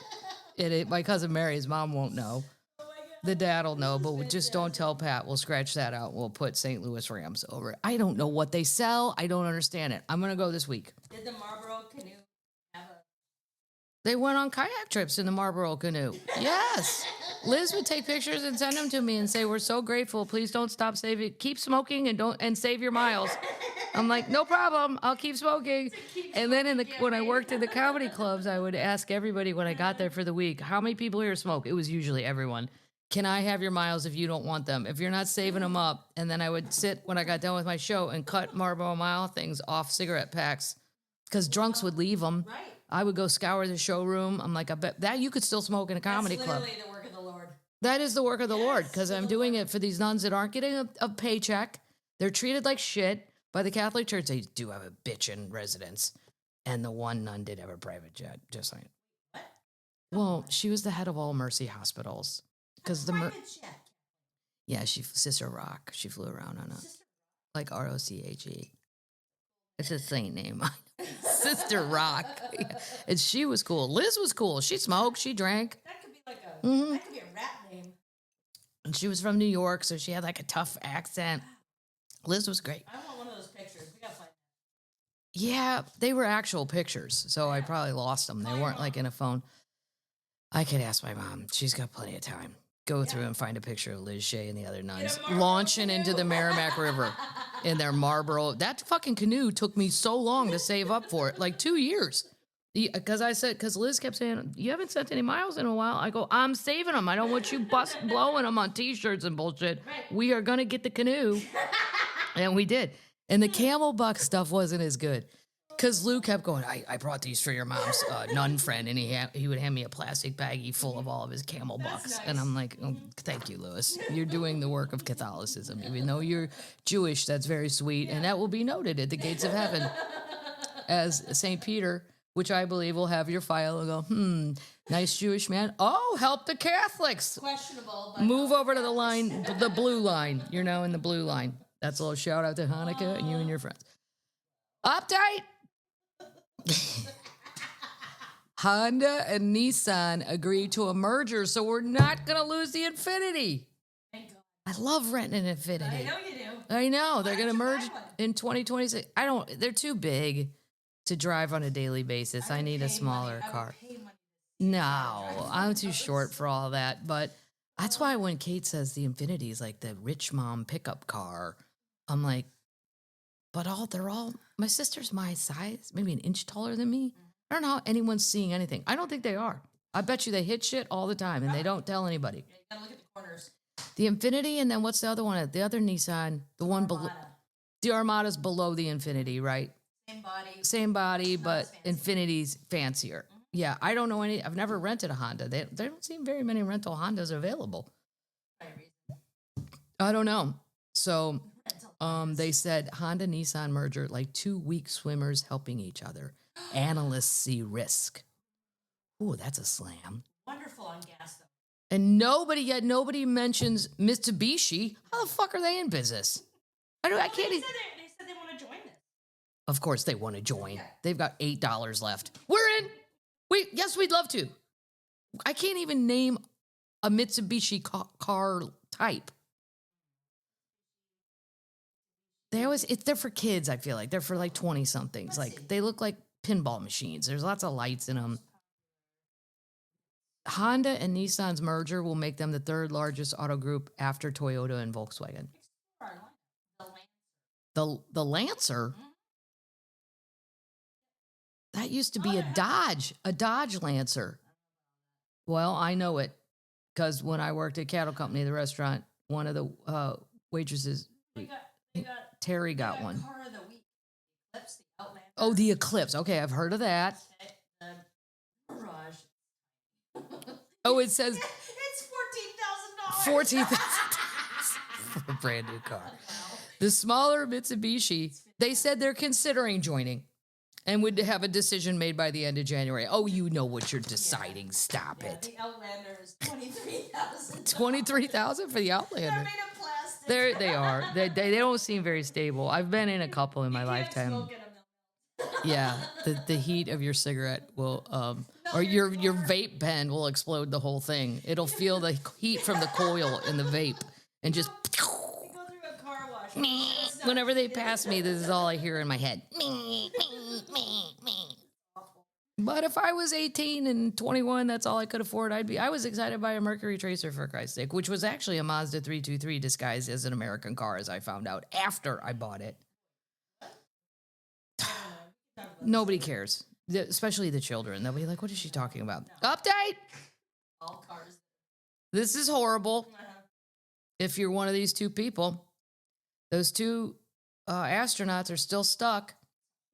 My cousin Mary's mom won't know. The dad will know, but just don't tell Pat. We'll scratch that out. We'll put St. Louis Rams over it. I don't know what they sell. I don't understand it. I'm going to go this week. Did the Marlboro Canoe have a... They went on kayak trips in the Marlboro Canoe. Yes. Liz would take pictures and send them to me and say, "We're so grateful. Please don't stop saving. Keep smoking and save your miles." I'm like, "No problem. I'll keep smoking." And then when I worked in the comedy clubs, I would ask everybody when I got there for the week, "How many people here smoke?" It was usually everyone. "Can I have your miles if you don't want them? If you're not saving them up?" And then I would sit when I got done with my show and cut Marlboro mile things off cigarette packs because drunks would leave them. Right. I would go scour the showroom. I'm like, I bet that you could still smoke in a comedy club. That's literally the work of the Lord. That is the work of the Lord, because I'm doing it for these nuns that aren't getting a paycheck. They're treated like shit by the Catholic Church. They do have a bitchin' residence. And the one nun did have a private jet, just saying. What? Well, she was the head of all Mercy hospitals. Because yeah, Sister Rock. She flew around on like ROCHE. It's a saint name. Sister Rock. Yeah. And she was cool. Liz was cool. She smoked. She drank. That could be like a Mhm. that could be a rap name. And she was from New York, so she had like a tough accent. Liz was great. I want one of those pictures. We gotta find Yeah, they were actual pictures, so I probably lost them. They weren't like in a phone. I could ask my mom. She's got plenty of time. Go through and find a picture of Liz Shea and the other nuns launching into the Merrimack River in their Marlboro. That fucking canoe took me so long to save up for it, like 2 years. Because Liz kept saying, "You haven't sent any miles in a while." I go, "I'm saving them. I don't want you blowing them on T-shirts and bullshit. We are going to get the canoe." And we did. And the camel buck stuff wasn't as good. Because Lou kept going, I brought these for your mom's nun friend, and he would hand me a plastic baggie full of all of his camel bucks. nice. And I'm like, "Oh, thank you, Louis. You're doing the work of Catholicism. Even though you're Jewish, that's very sweet. And that will be noted at the gates of heaven as St. Peter, which I believe will have your file and go, nice Jewish man. Oh, help the Catholics. questionable, but Move over to the line, the blue line. You're now in the blue line." That's a little shout out to Hanukkah and you and your friends. Update. Honda and Nissan agreed to a merger, so we're not going to lose the Infiniti. thank God. I love renting an Infiniti. I know you do. I know. They're going to don't you merge buy one? in 2026. They're too big to drive on a daily basis. I would need a pay smaller money. I car. would pay money. No, I'm too short for all that. But that's why when Kate says the Infiniti is like the rich mom pickup car, I'm like, but my sister's my size, maybe an inch taller than me. I don't know how anyone's seeing anything. I don't think they are. I bet you they hit shit all the time and they don't tell anybody. Yeah, you gotta look at the corners. The Infiniti, and then what's the other one? The other Nissan, the one below. Armada. The Armada's below the Infiniti, right? Same body. Same body, Not but as fancy. Infinity's fancier. Yeah, I don't know any. I've never rented a Honda. There don't seem very many rental Hondas available. Right, reason. I don't know. So, Rental. they said Honda Nissan merger, like 2 weak swimmers helping each other. Analysts see risk. Ooh, that's a slam. Wonderful. on gas, though. And nobody mentions Mitsubishi. How the fuck are they in business? I can't. They said they want to join this. Of course they want to join. Okay. They've got $8 left. We're in. Yes, we'd love to. I can't even name a Mitsubishi car type. They're for kids, I feel like. They're for like 20-somethings. Like, they look like pinball machines. There's lots of lights in them. Honda and Nissan's merger will make them the third largest auto group after Toyota and Volkswagen. The Lancer? That used to be a Dodge Lancer. Well, I know it because when I worked at Cattle Company, the restaurant, one of the waitresses, Terry got one. Car of the week. Eclipse, the Outlander. Oh, the Eclipse. Okay, I've heard of that. The Mirage. Oh, it says It's $14,000. $14,000 for a brand new car. The smaller Mitsubishi, they said they're considering joining and would have a decision made by the end of January. Oh, you know what you're deciding. Stop it. The Outlander is $23,000. $23,000 for the Outlander. They're made of plastic. They are. They don't seem very stable. I've been in a couple in my lifetime. Smoke in them. Yeah, the heat of your cigarette will, or your vape pen will explode the whole thing. It'll feel the heat from the coil in the vape and just. We go through a car wash. Whenever they pass me, this is all I hear in my head. But if I was 18 and 21, that's all I could afford. I was excited by a Mercury Tracer, for Christ's sake, which was actually a Mazda 323 disguised as an American car, as I found out after I bought it. Nobody cares, especially the children. They'll be like, what is she talking about? No. Update! All cars. This is horrible. If you're one of these two people, those two astronauts are still stuck.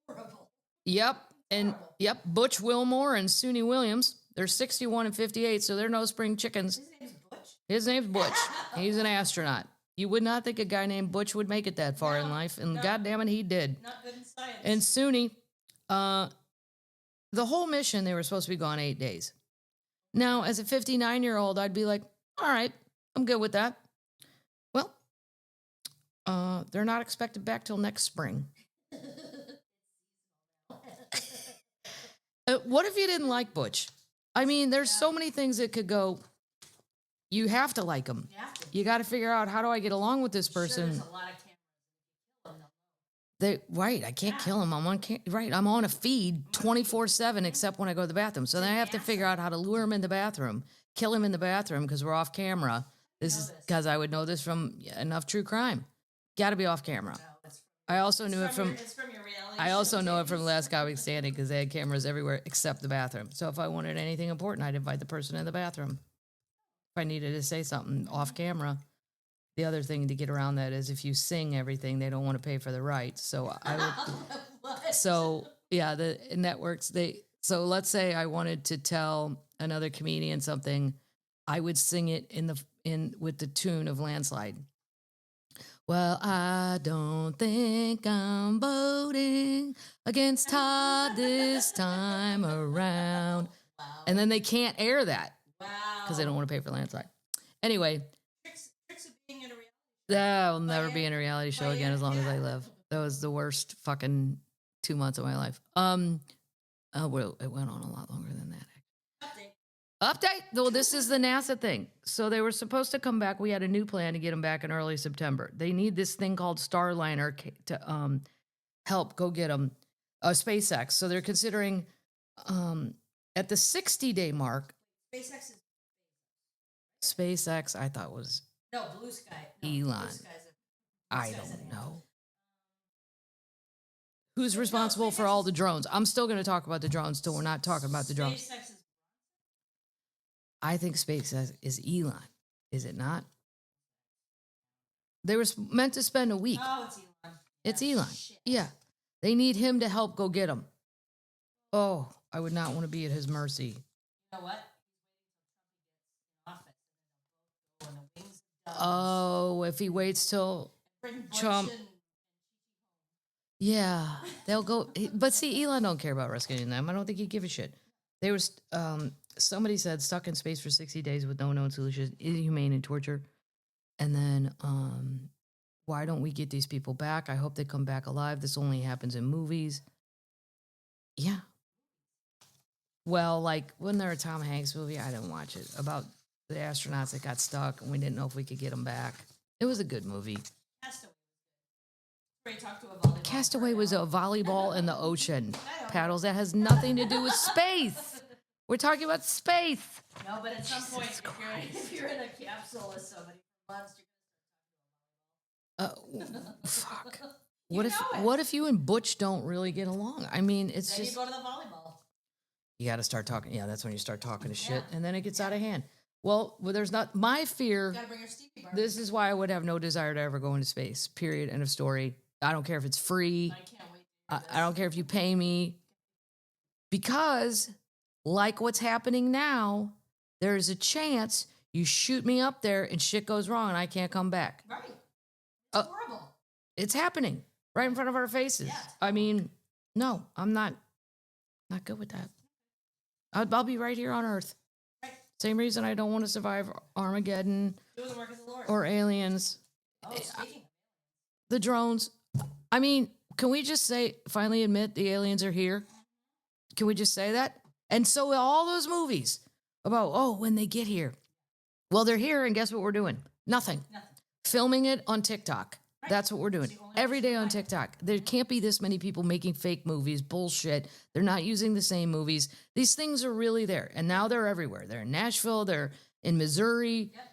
Horrible. Yep. And Horrible. yep, Butch Wilmore and Suni Williams. They're 61 and 58, so they're no spring chickens. His name's Butch. His name's Butch. He's an astronaut. You would not think a guy named Butch would make it that far in life, and goddamn it, he did. Not good in science. And Suni, the whole mission, they were supposed to be gone 8 days. Now, as a 59-year-old, I'd be like, all right, I'm good with that. Well, they're not expected back till next spring. What if you didn't like Butch? I mean, there's so many things that could go. You have to like him. You got to figure out, how do I get along with this person? Sure, there's a lot of cameras. Right, I can't kill him. I'm on a feed 24/7, except when I go to the bathroom. So then I have to figure out how to lure him in the bathroom, kill him in the bathroom because we're off camera. This is because I would know this from enough true crime. Got to be off camera. I also knew it from. It's from your reality. I also know it from Last Comic Standing because they had cameras everywhere except the bathroom. So if I wanted anything important, I'd invite the person in the bathroom. If I needed to say something off camera. The other thing to get around that is if you sing everything, they don't want to pay for the rights. So I would. What? So yeah, the networks So let's say I wanted to tell another comedian something, I would sing it with the tune of Landslide. Well, I don't think I'm voting against Todd this time around. Wow. And then they can't air that Wow. because they don't want to pay for Landslide. Anyway, Tricks of being in a reality. I'll never be in a reality show again as long as I live. That was the worst fucking 2 months of my life. Well, it went on a lot longer than that. Update. Well, this is the NASA thing. So they were supposed to come back. We had a new plan to get them back in early September. They need this thing called Starliner to help go get them. SpaceX. So they're considering at the 60-day mark. SpaceX, I thought was no Blue Sky. No, Elon. I don't know. Who's responsible for all the drones? I'm still going to talk about the drones till we're not talking about the drones. I think SpaceX is Elon. Is it not? They were meant to spend a week. Oh, it's Elon. It's Elon. Shit. Yeah. They need him to help go get them. Oh, I would not want to be at his mercy. You know what? Oh, if he waits till Trump. Yeah, they'll go. But see, Elon don't care about rescuing them. I don't think he'd give a shit. They were somebody said stuck in space for 60 days with no known solution, inhumane and torture. And then, why don't we get these people back? I hope they come back alive. This only happens in movies. Yeah. Well, like, wasn't there a Tom Hanks movie? I didn't watch it. About the astronauts that got stuck and we didn't know if we could get them back. It was a good movie. Castaway. Where he talked to a volleyball. Castaway was a volleyball in the ocean. Paddles. That has nothing to do with space. We're talking about space. No, but at some point, if you're in a capsule with somebody for months, Fuck. What if you and Butch don't really get along? I mean, it's then just you go to the volleyball. you got to start talking. Yeah, that's when you start talking to shit, and then it gets out of hand. Well, there's not my fear. You gotta bring your Stevie bar. This is why I would have no desire to ever go into space. Period. End of story. I don't care if it's free. I can't wait. I don't care if you pay me. Because, like what's happening now, there's a chance you shoot me up there and shit goes wrong and I can't come back. Right. It's horrible. It's happening right in front of our faces. Yeah. I mean, no, I'm not good with that. I'll be right here on Earth. Right. Same reason I don't want to survive Armageddon Do the work of the Lord. or aliens. Oh, speaking. The drones. I mean, can we just finally admit the aliens are here? Can we just say that? And so all those movies about, when they get here. Well, they're here, and guess what we're doing? Nothing. Filming it on TikTok. Right. That's what we're doing. Every day on TikTok. There can't be this many people making fake movies. Bullshit. They're not using the same movies. These things are really there. And now they're everywhere. They're in Nashville. They're in Missouri. Yep.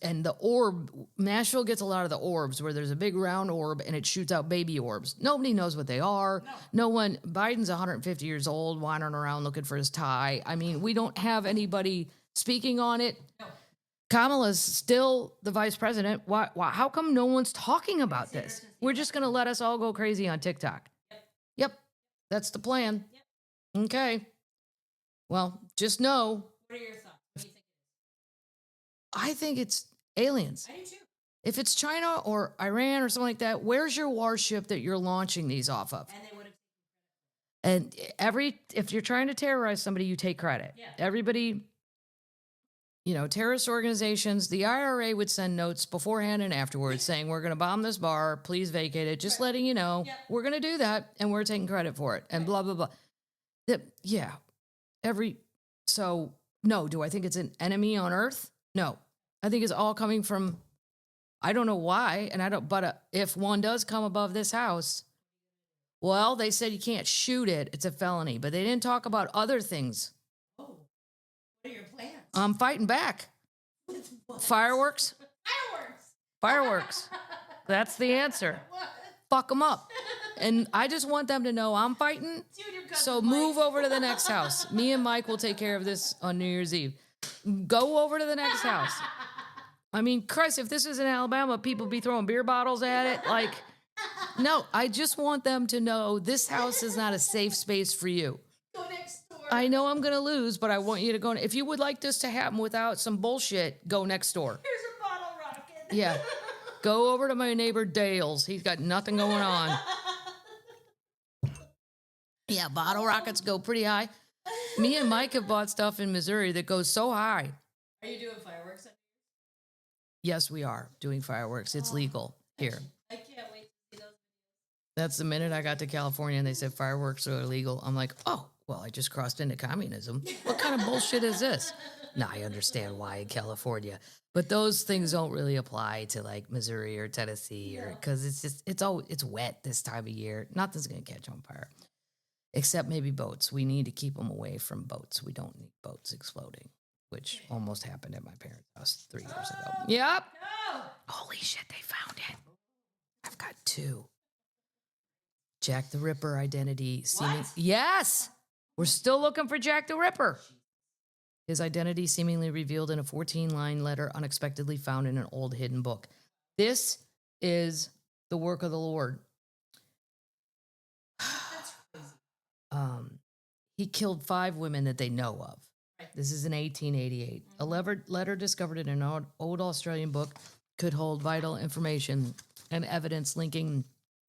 And the orb, Nashville gets a lot of the orbs where there's a big round orb and it shoots out baby orbs. Nobody knows what they are. No one, Biden's 150 years old, wandering around looking for his tie. I mean, we don't have anybody speaking on it. No. Kamala's still the vice president. Why, how come no one's talking about this? We're just going to let us all go crazy on TikTok. Yep. That's the plan. Yep. Okay. Well, just know. What are your thoughts? What do you think? I think it's aliens. I do too. If it's China or Iran or something like that, where's your warship that you're launching these off of? And they would have. And if you're trying to terrorize somebody, you take credit. Yeah. Everybody, terrorist organizations, the IRA would send notes beforehand and afterwards saying, we're going to bomb this bar. Please vacate it. Just letting you know, we're going to do that and we're taking credit for it and blah, blah, blah. So no, do I think it's an enemy on Earth? No. I think it's all coming from, I don't know why, but if one does come above this house, well, they said you can't shoot it. It's a felony, but they didn't talk about other things. Oh, what are your plans? I'm fighting back. Fireworks? Fireworks. That's the answer. What? Fuck them up. And I just want them to know I'm fighting. So move over to the next house. Me and Mike will take care of this on New Year's Eve. Go over to the next house. I mean, Christ, if this is in Alabama, people be throwing beer bottles at it. Like, no, I just want them to know this house is not a safe space for you. Go next door. I know I'm going to lose, but I want you to go. If you would like this to happen without some bullshit, go next door. Here's a bottle rocket. Yeah. Go over to my neighbor Dale's. He's got nothing going on. Yeah, bottle rockets go pretty high. Me and Mike have bought stuff in Missouri that goes so high. Are you doing fireworks? Yes, we are doing fireworks. It's legal here. I can't wait to see those. That's the minute I got to California and they said fireworks are illegal. I'm like, oh, well, I just crossed into communism. What kind of bullshit is this? Now I understand why in California. But those things don't really apply to like Missouri or Tennessee or because it's wet this time of year. Nothing's going to catch on fire. Except maybe boats. We need to keep them away from boats. We don't need boats exploding, which almost happened at my parents' house 3 years ago. Yep. No. Holy shit, they found it. I've got 2. Jack the Ripper identity. Yes. We're still looking for Jack the Ripper. His identity seemingly revealed in a 14-line letter unexpectedly found in an old hidden book. This is the work of the Lord. He killed 5 women that they know of. This is in 1888. A letter discovered in an old Australian book could hold vital information and evidence linking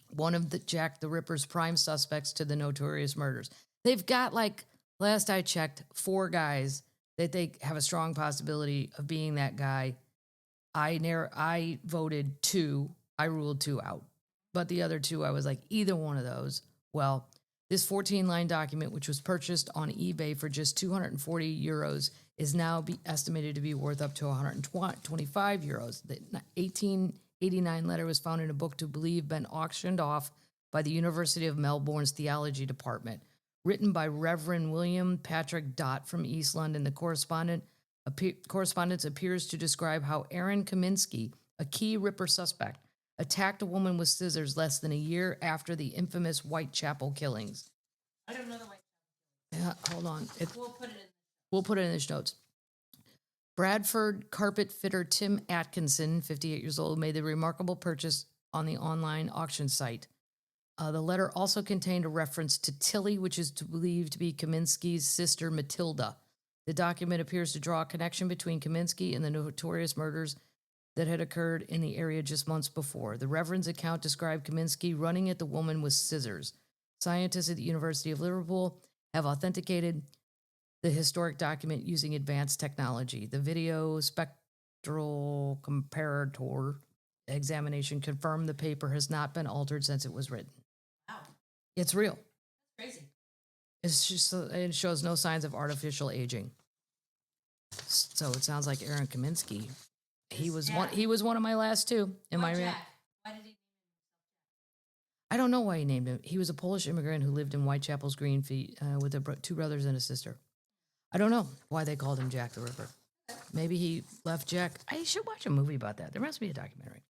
one of Jack the Ripper's prime suspects to the notorious murders. They've got, like, last I checked, 4 guys that they have a strong possibility of being that guy. I voted 2. I ruled 2 out. But the other 2, I was like, either one of those. Well, this 14-line document, which was purchased on eBay for just 240 euros, is now estimated to be worth up to 125 euros. The 1889 letter was found in a book to believe been auctioned off by the University of Melbourne's theology department, written by Reverend William Patrick Dott from East London. The correspondence appears to describe how Aaron Kaminsky, a key Ripper suspect, attacked a woman with scissors less than a year after the infamous Whitechapel killings. I don't know the White. Yeah, hold on. We'll put it in. The notes. Bradford carpet fitter Tim Atkinson, 58 years old, made the remarkable purchase on the online auction site. The letter also contained a reference to Tilly, which is believed to be Kaminsky's sister Matilda. The document appears to draw a connection between Kaminsky and the notorious murders that had occurred in the area just months before. The Reverend's account described Kaminsky running at the woman with scissors. Scientists at the University of Liverpool have authenticated the historic document using advanced technology. The video spectral comparator examination confirmed the paper has not been altered since it was written. Wow. It's real. Crazy. It shows no signs of artificial aging. So it sounds like Aaron Kaminsky. He was one of my last 2. Why Jack? Why did he? I don't know why he named him. He was a Polish immigrant who lived in Whitechapel's Greenfield with 2 brothers and a sister. I don't know why they called him Jack the Ripper. Maybe he left Jack. I should watch a movie about that. There must be a documentary.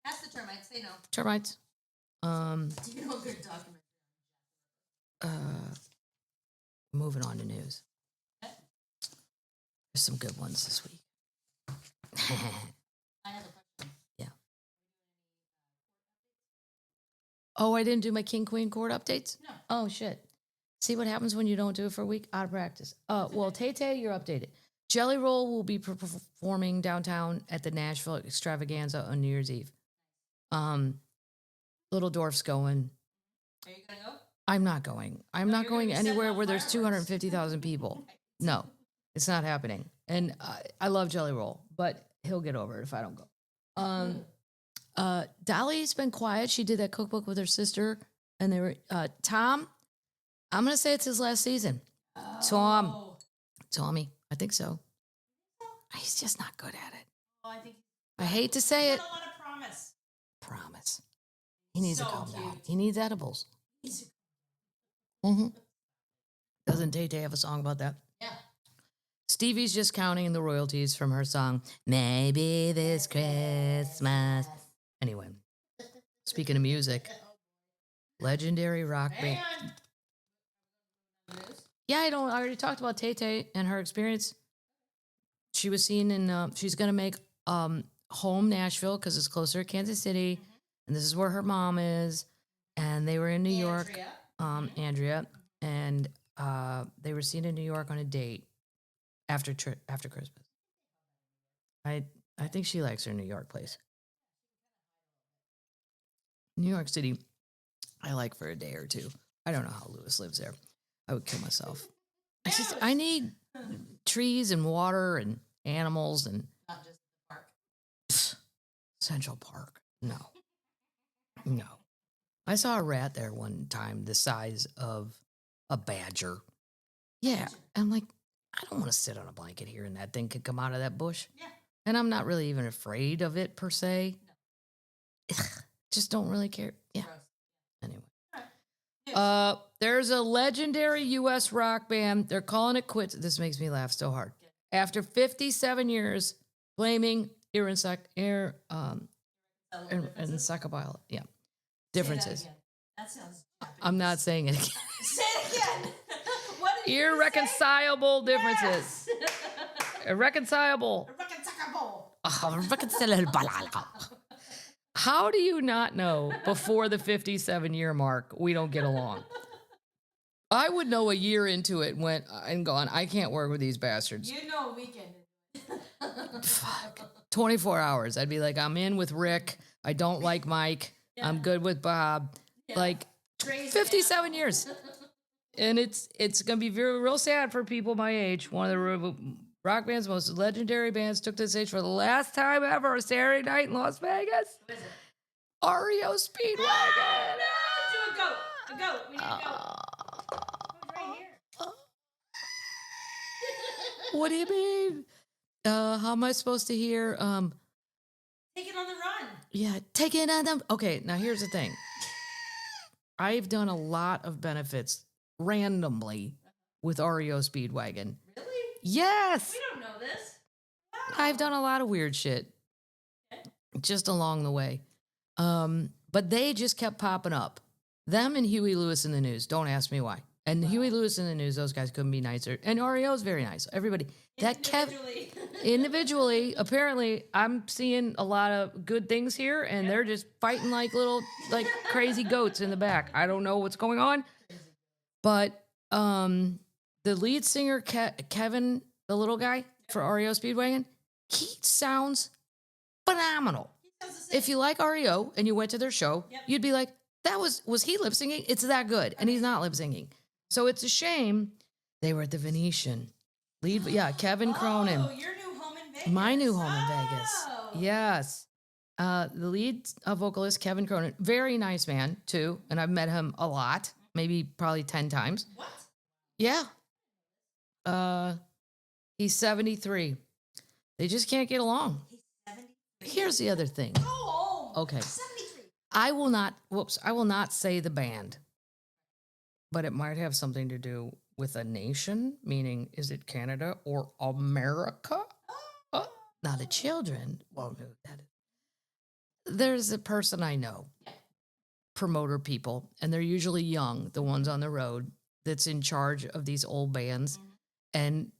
Ask the termites. They know. Termites. Do you know a good documentary? Moving on to news. There's some good ones this week. I have a question. Yeah. Oh, I didn't do my King Queen Court updates? No. Oh, shit. See what happens when you don't do it for a week? Out of practice. Well, Tay, you're updated. Jelly Roll will be performing downtown at the Nashville Extravaganza on New Year's Eve. Little Dwarf's going. Are you going to go? I'm not going. I'm not going anywhere where there's 250,000 people. No, it's not happening. And I love Jelly Roll, but he'll get over it if I don't go. Dolly's been quiet. She did that cookbook with her sister, and they were Tom. I'm gonna say it's his last season. Oh. Tommy, I think so. He's just not good at it. Oh, I think. I hate to say it. I don't want to promise. Promise. He needs to calm down. cute. He needs edibles. Doesn't Tay Tay have a song about that? Yeah. Stevie's just counting the royalties from her song, Maybe This Christmas. Anyway, speaking of music, legendary rock band. Yeah, I already talked about Tay Tay and her experience. She was seen in, she's going to make Home Nashville because it's closer to Kansas City. And this is where her mom is. And they were in New York, Andrea. And they were seen in New York on a date after Christmas. I think she likes her New York place. New York City, I like for a day or 2. I don't know how Lewis lives there. I would kill myself. I need trees and water and animals and Not just the park. Central Park. No. I saw a rat there one time the size of a badger. Yeah. I'm like, I don't want to sit on a blanket here and that thing could come out of that bush. Yeah. And I'm not really even afraid of it per se. No. Just don't really care. Yeah. Gross. Anyway. There's a legendary U.S. rock band. They're calling it quits. This makes me laugh so hard. After 57 years, blaming irreconcilable yeah, differences. That sounds Japanese. I'm not saying it again. Say it again. What did you Irreconcilable differences. Yes. Irreconcilable. Irreconcilable. How do you not know before the 57-year mark we don't get along? I would know a year into it and gone, I can't work with these bastards. You know a weekend. Fuck. 24 hours. I'd be like, I'm in with Rick. I don't like Mike. Yeah. I'm good with Bob. Yeah. Like, Crazy 57 years. And it's gonna be real sad for people my age. One of the rock band's most legendary bands took to the stage for the last time ever, Saturday night in Las Vegas. Who is it? REO Speedwagon. Do a goat. A goat. We need a goat. Goat's right here. What do you mean? How am I supposed to hear? Take it on the run. Yeah, take it on them. Okay, now here's the thing. I've done a lot of benefits randomly with REO Speedwagon. Really? Yes. We don't know this. Wow. I've done a lot of weird shit just along the way. But they just kept popping up. Them and Huey Lewis in the News. Don't ask me why. And Huey Lewis in the News, those guys couldn't be nicer. And REO's very nice. Everybody. Individually, apparently, I'm seeing a lot of good things here, and they're just fighting like little, crazy goats in the back. I don't know what's going on. But the lead singer, Kevin, the little guy for REO Speedwagon, he sounds phenomenal. If you like REO and you went to their show, you'd be like, was he lip syncing? It's that good. And he's not lip syncing. So it's a shame they were at the Venetian. Kevin Cronin. Oh, your new home in Vegas. My new home in Vegas. Yes. The lead vocalist, Kevin Cronin, very nice man, too. And I've met him a lot, probably 10 times. What? Yeah. He's 73. They just can't get along. He's 73. Here's the other thing. Oh, okay. 73. I will not say the band, but it might have something to do with a nation, meaning is it Canada or America? Now the children won't know that. There's a person I know, promoter people, and they're usually young, the ones on the road, that's in charge of these old bands. Mm-hmm. And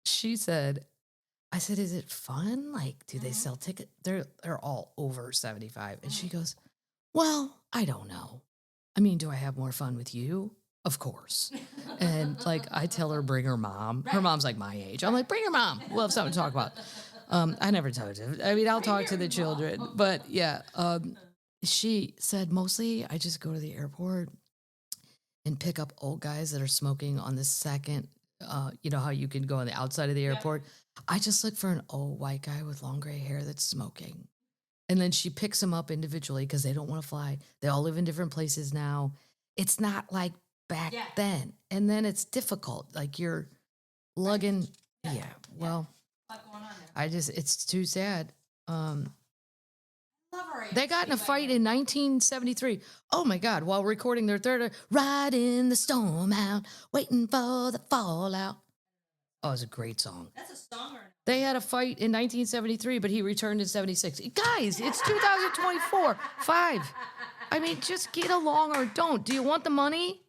she said, I said, is it fun? Like, do they sell tickets? They're all over 75. And she goes, well, I don't know. I mean, do I have more fun with you? Of course. And I tell her, bring her mom. Her mom's like my age. I'm like, bring your mom. We'll have something to talk about. I never told her. I mean, I'll talk to the children. But yeah, she said, mostly I just go to the airport and pick up old guys that are smoking on the second, you know how you can go on the outside of the airport? Yeah. I just look for an old white guy with long gray hair that's smoking. And then she picks them up individually because they don't want to fly. They all live in different places now. It's not like back then. And then it's difficult. Like you're lugging. Yeah. Well, it's too sad. They got in a fight in 1973. Oh my God. While recording their third, riding the storm out, waiting for the fallout. Oh, it's a great song. That's a song or They had a fight in 1973, but he returned in 76. Guys, it's 2024. 5. I mean, just get along or don't. Do you want the money?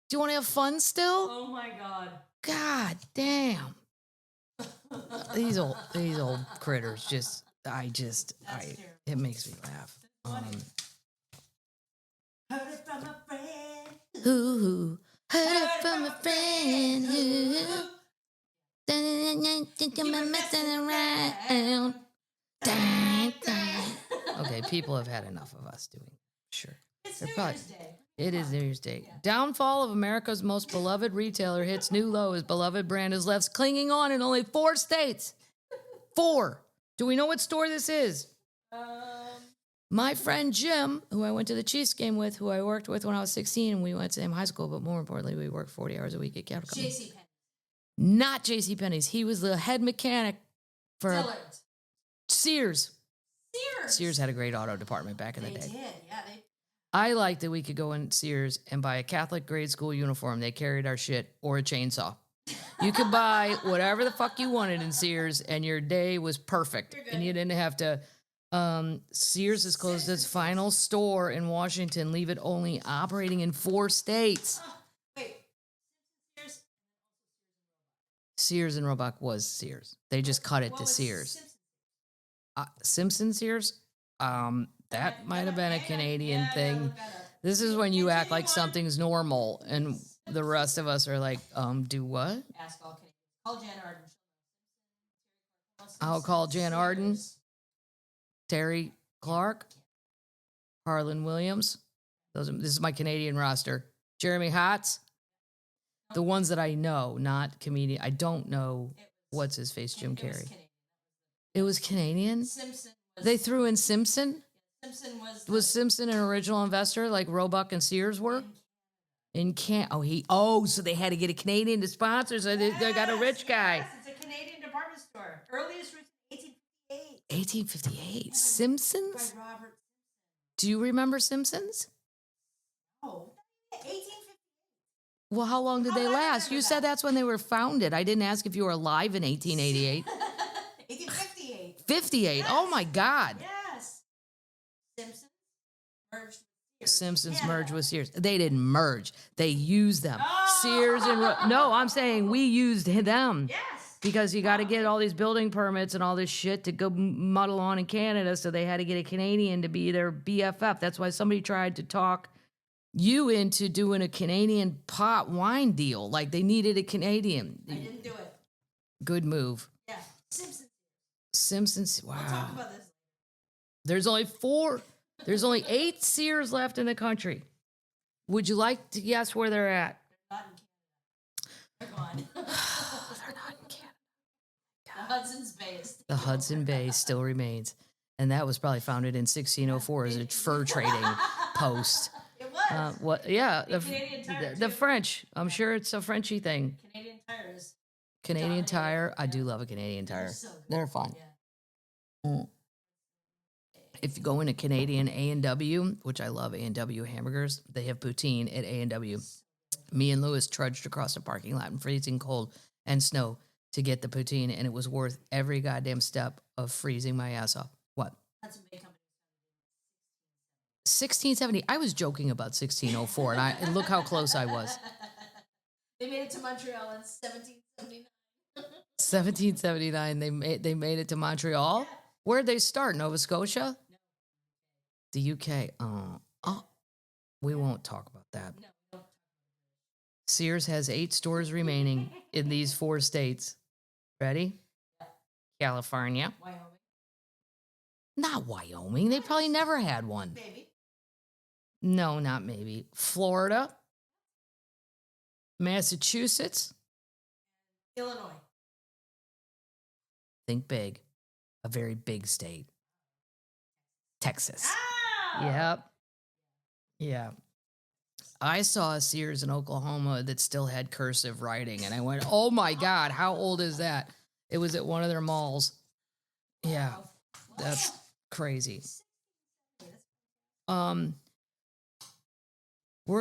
Do you want to have fun still? Oh my God. God damn. These old critters it makes me laugh. Heard it from a friend. Ooh, heard it from a friend. Ooh. Messing around. Okay, people have had enough of us doing. Sure. It's New Year's Day. It is New Year's Day. Yeah. Downfall of America's most beloved retailer hits new low as beloved brand is left clinging on in only 4 states. 4. Do we know what store this is? My friend Jim, who I went to the Chiefs game with, who I worked with when I was 16, and we went to the same high school, but more importantly, we worked 40 hours a week at Capital. JCPenney. Not JCPenney's. He was the head mechanic for Dillard's. Sears. Sears had a great auto department back in the day. They did, yeah. I liked that we could go in Sears and buy a Catholic grade school uniform. They carried our shit or a chainsaw. You could buy whatever the fuck you wanted in Sears, and your day was perfect. And you didn't have to. Sears has closed its final store in Washington, leave it only operating in 4 states. Wait. Sears and Roebuck was Sears. They just cut it to Sears. Simpson Sears? That might have been a Canadian thing. This is when you act like something's normal, and the rest of us are like, do what? Ask all Canadians. Call Jan Arden. I'll call Jan Arden. Terry Clark. Harlan Williams. This is my Canadian roster. Jeremy Hotz. The ones that I know, not comedian. I don't know what's his face, Jim Carrey. It was Canadian. Simpson. They threw in Simpson. Simpson Was Simpson an original investor like Roebuck and Sears were? So they had to get a Canadian to sponsor, so they got a rich guy. Yes, it's a Canadian department store. Earliest roots 1858. 1858. Simpsons? By Robert. Do you remember Simpsons? Oh, 1858. Well, how long did How they do I last? remember You said that? that's when they were founded. I didn't ask if you were alive in 1888. 1858. 58. Yes. Oh my God. Yes. Simpsons merged with Sears. Simpsons Canada. merged with Sears. They didn't merge. They used them. Oh! Sears and no, I'm saying we used them. Yes. Because you got to get all these building permits and all this shit to go muddle on in Canada. So they had to get a Canadian to be their BFF. That's why somebody tried to talk you into doing a Canadian pot wine deal. Like they needed a Canadian. I didn't do it. Good move. Yeah. Simpsons. Simpsons. Wow. We'll talk about this. There's only 8 Sears left in the country. Would you like to guess where they're at? Not in Canada. They're gone. They're not in Canada. The Hudson's Bay is The Hudson Bay still remains. And that was probably founded in 1604 as a fur trading post. It was. What? Yeah, Canadian Tire, the too. French. I'm sure it's a Frenchy thing. Canadian tires. Canadian Dominated, Tire. I yeah. do love a Canadian Tire. so good. They're fun. Yeah. If you go into Canadian A&W, which I love A&W hamburgers, they have poutine at A&W. Me and Lewis trudged across the parking lot in freezing cold and snow to get the poutine, and it was worth every goddamn step of freezing my ass off. What? That's a big company. 1670. I was joking about 1604, and look how close I was. They made it to Montreal in 1779. 1779. They made it to Montreal. Yeah. Where'd they start? Nova Scotia? The UK. We won't talk about that. No. Sears has 8 stores remaining in these 4 states. Ready? California. Wyoming. Not Wyoming. They probably never had one. Maybe. No, not maybe. Florida. Massachusetts. Illinois. Think big. A very big state. Texas. Ah! Yep. Yeah. I saw a Sears in Oklahoma that still had cursive writing, and I went, oh my God, how old is that? It was at one of their malls. Yeah, that's crazy. We're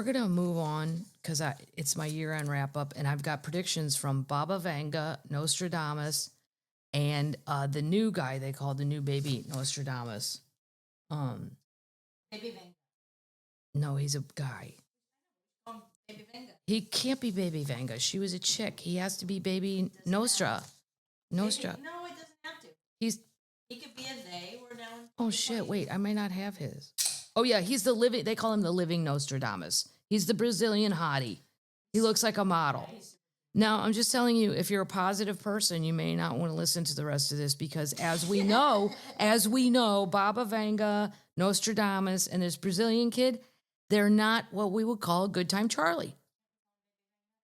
going to move on because it's my year-end wrap-up, and I've got predictions from Baba Venga, Nostradamus, and the new guy they call the new baby Nostradamus. Baby Venga. No, he's a guy. Baby Venga. He can't be Baby Venga. She was a chick. He has to be Baby Nostra. Nostra. Baby, no, it doesn't have to. He could be a they. We're down. Oh shit, wait, I might not have his. Oh yeah, they call him the living Nostradamus. He's the Brazilian hottie. He looks like a model. Now, I'm just telling you, if you're a positive person, you may not want to listen to the rest of this because as we know, Baba Venga, Nostradamus, and this Brazilian kid, they're not what we would call a good time Charlie.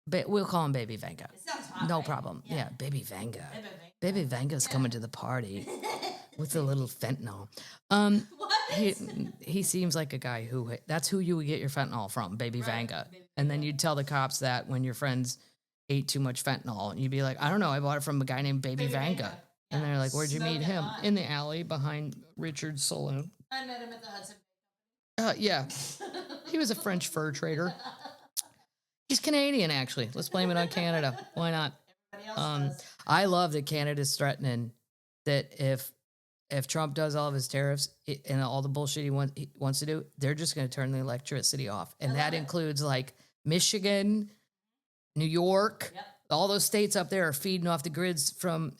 But we'll call him Baby Venga. It sounds hot, No right? problem. Yeah, Baby Venga. Baby Venga. Baby Venga's coming to the party with a little fentanyl. What? He seems like a guy that's who you would get your fentanyl from, Baby Venga. And then you'd tell the cops that when your friends ate too much fentanyl, and you'd be like, I don't know, I bought it from a guy named Baby Venga. And they're like, where'd you meet him? In the alley behind Richard's saloon. I met him at the Hudson. Yeah. He was a French fur trader. He's Canadian, actually. Let's blame it on Canada. Why not? Everybody else does. I love that Canada's threatening that if Trump does all of his tariffs and all the bullshit he wants to do, they're just going to turn the electricity off. And that includes like Michigan, New York, all those states up there are feeding off the grids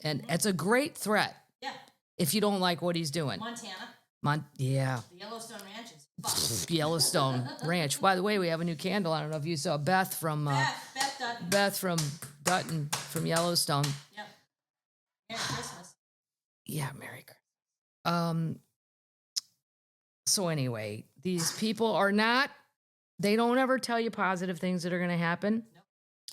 and it's a great threat. Yeah. If you don't like what he's doing. Montana. Yeah. The Yellowstone ranches. Fuck. Yellowstone Ranch. By the way, we have a new candle. I don't know if you saw Beth from Beth Dutton. Beth from Dutton from Yellowstone. Yep. Merry Christmas. Yeah, Merry Christmas. So anyway, these people they don't ever tell you positive things that are going to happen. Nope.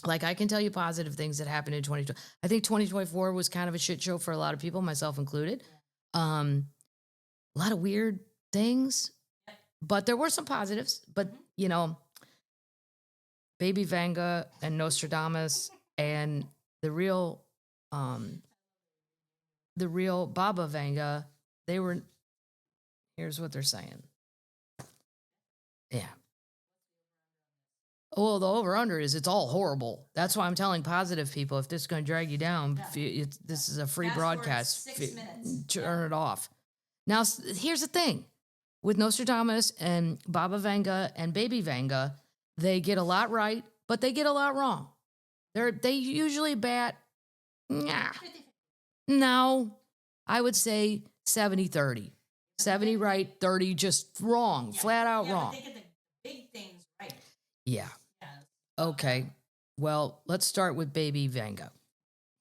Like, I can tell you positive things that happened in 2020. I think 2024 was kind of a shit show for a lot of people, myself included. A lot of weird things, but there were some positives. But, you know, Baby Venga and Nostradamus and the real Baba Venga, they were, here's what they're saying. Yeah. Well, the over-under is it's all horrible. That's why I'm telling positive people, if this is going to drag you down, this is a free broadcast. 6 minutes. Turn it off. Now, here's the thing. With Nostradamus and Baba Venga and Baby Venga, they get a lot right, but they get a lot wrong. They usually bat, no, I would say 70-30. 70 right, 30 just wrong, flat out wrong. But they get the big things right. Yeah. Yeah. Okay. Well, let's start with Baby Venga,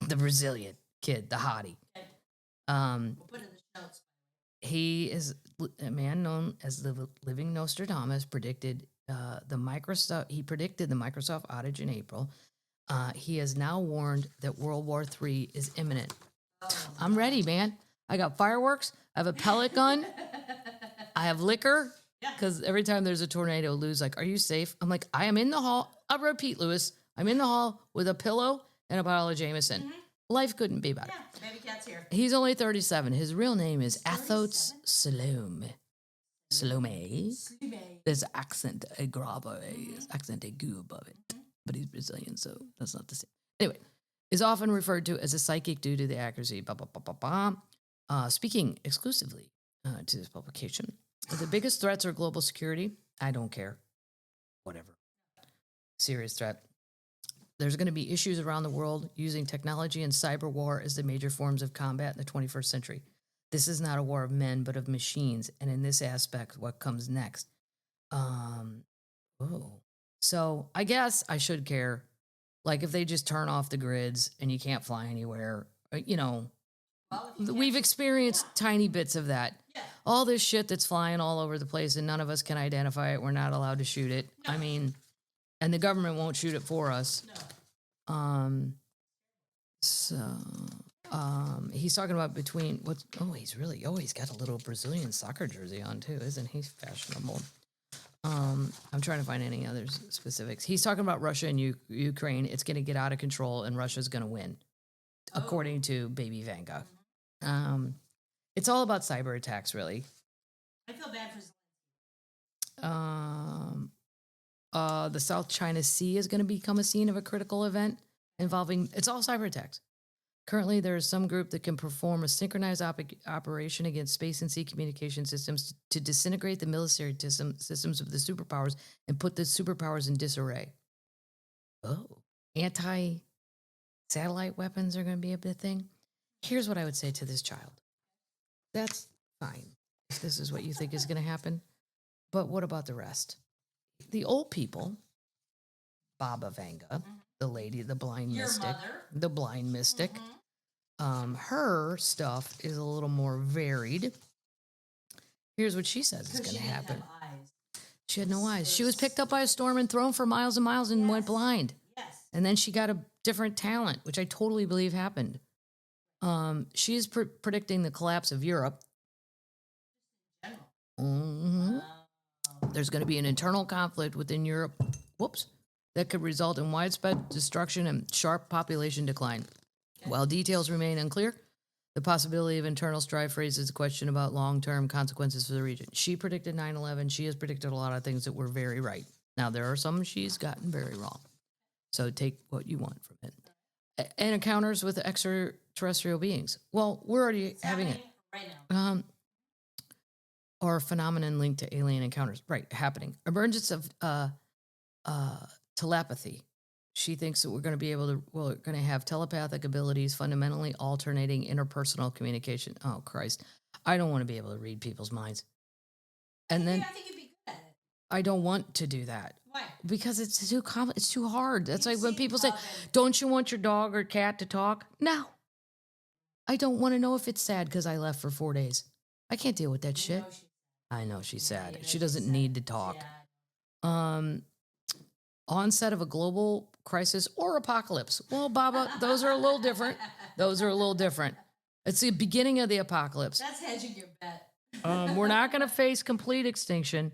the Brazilian kid, the hottie. We'll put it in the notes. He is a man known as the living Nostradamus. Predicted He predicted the Microsoft outage in April. He has now warned that World War III is imminent. I'm ready, man. I got fireworks. I have a pellet gun. I have liquor. Because every time there's a tornado, Lou's like, "Are you safe?" I'm like, "I am in the hall." I'll repeat, Lewis. I'm in the hall with a pillow and a bottle of Jameson. Mm-hmm. Life couldn't be better. Yeah, baby cat's here. He's only 37. His real name is Athos Salome. Salome. There's accent grave, accent aigu above it. Mm-hmm. But he's Brazilian, so that's not the same. Anyway, is often referred to as a psychic due to the accuracy. Speaking exclusively to this publication, the biggest threats are global security. I don't care. Whatever. Serious threat. There's going to be issues around the world using technology and cyber war as the major forms of combat in the 21st century. This is not a war of men, but of machines. And in this aspect, what comes next? So I guess I should care. Like if they just turn off the grids and you can't fly anywhere, you know, we've experienced tiny bits of that. Yeah. All this shit that's flying all over the place and none of us can identify it. We're not allowed to shoot it. No. I mean, and the government won't shoot it for us. No. He's talking about between what's, he's got a little Brazilian soccer jersey on too. Isn't he fashionable? I'm trying to find any other specifics. He's talking about Russia and Ukraine. It's going to get out of control and Russia's going to win, according to Baby Venga. It's all about cyber attacks, really. I feel bad for the South China Sea is going to become a scene of a critical event involving, it's all cyber attacks. Currently, there is some group that can perform a synchronized operation against space and sea communication systems to disintegrate the military systems of the superpowers and put the superpowers in disarray. Oh, anti-satellite weapons are going to be a big thing. Here's what I would say to this child. That's fine if this is what you think is going to happen. But what about the rest? The old people, Baba Venga, the lady, the blind mystic, the blind mystic. Her stuff is a little more varied. Here's what she says is going to happen. She had no eyes. She was picked up by a storm and thrown for miles and miles and went blind. Yes. And then she got a different talent, which I totally believe happened. She's predicting the collapse of Europe. Mm-hmm. There's going to be an internal conflict within Europe. That could result in widespread destruction and sharp population decline. While details remain unclear, the possibility of internal strife raises the question about long-term consequences for the region. She predicted 9/11. She has predicted a lot of things that were very right. Now, there are some she's gotten very wrong. So take what you want from it. And encounters with extraterrestrial beings. Well, we're already having it. Right now. Or a phenomenon linked to alien encounters. Right, happening. Emergence of telepathy. She thinks that we're going to have telepathic abilities, fundamentally alternating interpersonal communication. Oh, Christ. I don't want to be able to read people's minds. And then I think you'd be good at it. I don't want to do that. Why? Because it's too hard. That's like when people say, "Don't you want your dog or cat to talk?" No. I don't want to know if it's sad because I left for 4 days. I can't deal with that shit. I know she's sad. She doesn't need to talk. Onset of a global crisis or apocalypse. Well, Baba, those are a little different. Those are a little different. It's the beginning of the apocalypse. That's hedging your bet. We're not going to face complete extinction,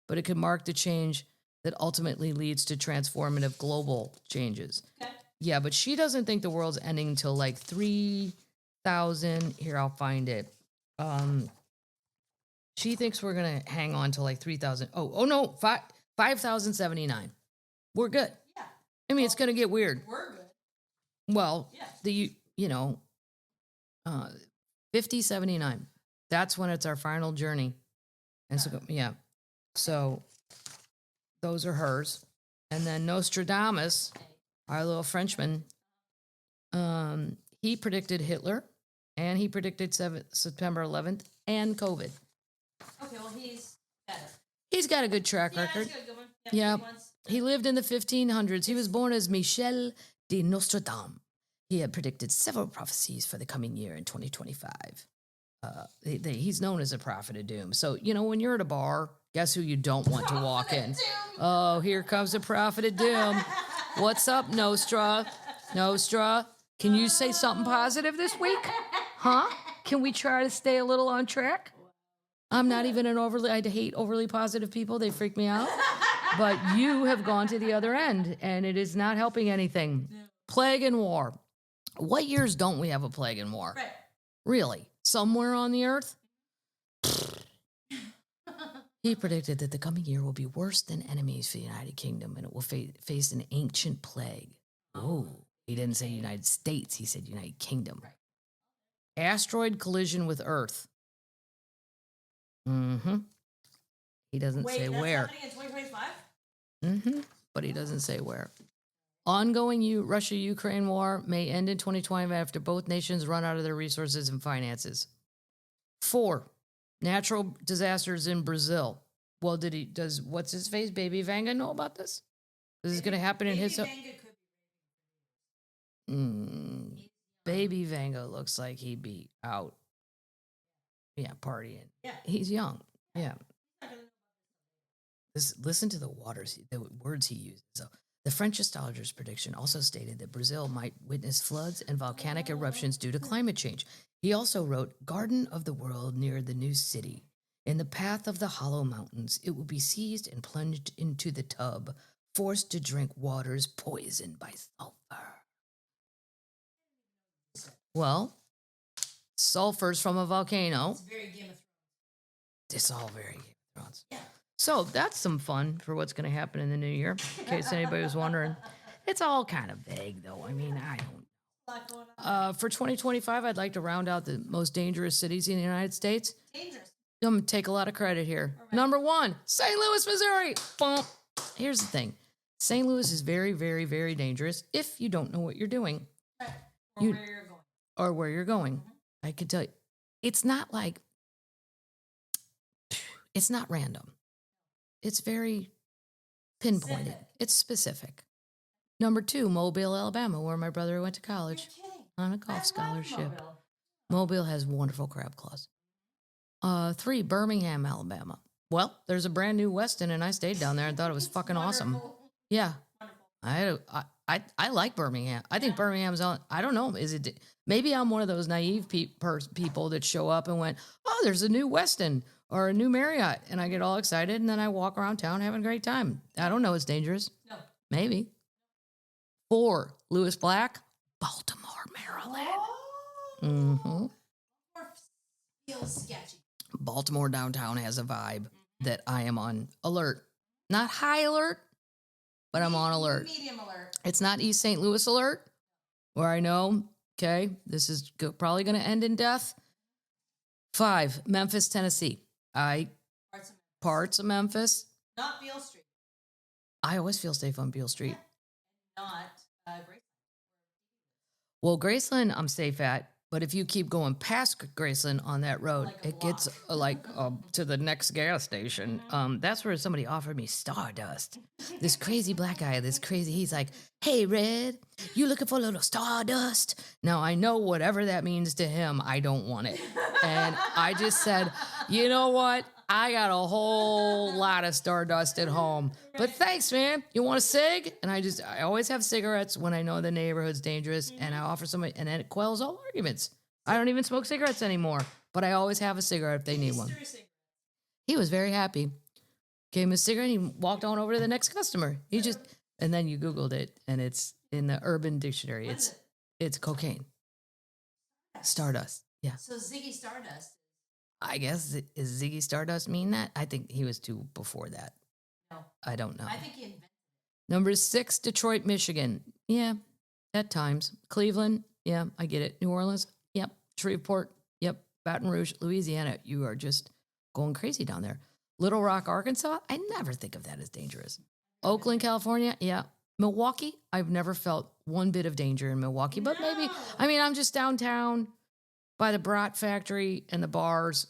but it could mark the change that ultimately leads to transformative global changes. Okay. Yeah, but she doesn't think the world's ending until like 3,000. Here, I'll find it. She thinks we're going to hang on to like 3,000. Oh no, 5,079. We're good. Yeah. I mean, it's going to get weird. We're good. Well, Yeah. 5079. That's when it's our final journey. And so, yeah. So those are hers. And then Nostradamus, our little Frenchman, he predicted Hitler and he predicted September 11th and COVID. Okay, well, he's better. He's got a good track Yeah, record. that's a good one. Yeah. He He lived in the 1500s. He was born as Michel de Nostradamus. He had predicted several prophecies for the coming year in 2025. He's known as a prophet of doom. So, when you're at a bar, guess who you don't want to walk in? Oh, here comes the prophet of doom. What's up, Nostra? Nostra, can you say something positive this week? Huh? Can we try to stay a little on track? I'm not even I hate overly positive people. They freak me out. But you have gone to the other end, and it is not helping anything. Plague and war. What years don't we have a plague and war? Right. Really? Somewhere on the earth? He predicted that the coming year will be worse than enemies for the United Kingdom, and it will face an ancient plague. Oh, he didn't say United States. He said United Kingdom. Right. Asteroid collision with Earth. Mm-hmm. He doesn't say where. Happening in 2025? Mm-hmm. But he doesn't say where. Ongoing Russia-Ukraine war may end in 2020 after both nations run out of their resources and finances. 4, natural disasters in Brazil. Well, does what's his face, Baby Venga, know about this? Is this going to happen in his? Baby Venga looks like he'd be out. Yeah, partying. Yeah. He's young. Yeah. Listen to the words he uses. So, the French astrologer's prediction also stated that Brazil might witness floods and volcanic eruptions due to climate change. He also wrote, "Garden of the world near the new city. In the path of the hollow mountains, it will be seized and plunged into the tub, forced to drink waters poisoned by sulfur." Well, sulfur's from a volcano. It's very Game of Thrones. It's all very Game of Thrones. Yeah. So that's some fun for what's going to happen in the new year, in case anybody was wondering. It's all kind of vague, though. I mean, I don't. A lot going on. For 2025, I'd like to round out the most dangerous cities in the United States. Dangerous. I'm going to take a lot of credit here. All right. Number 1, St. Louis, Missouri. Boom. Here's the thing. St. Louis is very, very, very dangerous if you don't know what you're doing Right. Or You- where you're going. or where you're going. Mhm. I can tell you, it's not random. It's very pinpointed. Specific. It's specific. Number 2, Mobile, Alabama, where my brother went to college You're kidding. on a I golf love scholarship. Mobile. Mobile has wonderful crab claws. 3, Birmingham, Alabama. Well, there's a brand new Westin, and I stayed down there and thought it was fucking awesome. Wonderful. Yeah, Wonderful. I like Birmingham. I think Birmingham's on. I don't know. Is it? Maybe I'm one of those naive people that show up and went, "Oh, there's a new Westin or a new Marriott," and I get all excited, and then I walk around town having a great time. I don't know. It's dangerous. No. Maybe. 4, Lewis Black, Baltimore, Maryland. Mm-hmm. Or feels sketchy. Baltimore downtown has a vibe that I am on alert. Not high alert, but I'm on alert. Medium alert. It's not East St. Louis alert, where I know, okay, this is probably going to end in death. 5, Memphis, Tennessee. Parts of Memphis. Not Beale Street. I always feel safe on Beale Street. Not Grace. Well, Graceland, I'm safe at. But if you keep going past Graceland on that road, Like a it gets to the next gas station. That's where somebody offered me Stardust. This crazy black guy, he's like, "Hey, Red, you looking for a little Stardust?" Now, I know whatever that means to him, I don't want it. And I just said, you know what? I got a whole lot of Stardust at home. But thanks, man. You want a cig? And I always have cigarettes when I know the neighborhood's dangerous, and I offer somebody, and then it quells all arguments. I don't even smoke cigarettes anymore, but I always have a cigarette if they need one. He was very happy. Gave him a cigarette, and he walked on over to the next customer. And then you Googled it, and it's in the Urban Dictionary. It's cocaine. Stardust. Yeah. So Ziggy Stardust. I guess, is Ziggy Stardust mean that? I think he was too before that. No. I don't know. I think he invented it. Number 6, Detroit, Michigan. Yeah, at times. Cleveland. Yeah, I get it. New Orleans. Yep. Shreveport. Yep. Baton Rouge, Louisiana. You are just going crazy down there. Little Rock, Arkansas. I never think of that as dangerous. Oakland, California. Yeah. Milwaukee. I've never felt one bit of danger in Milwaukee, but maybe, I'm just downtown by the Brat factory and the bars.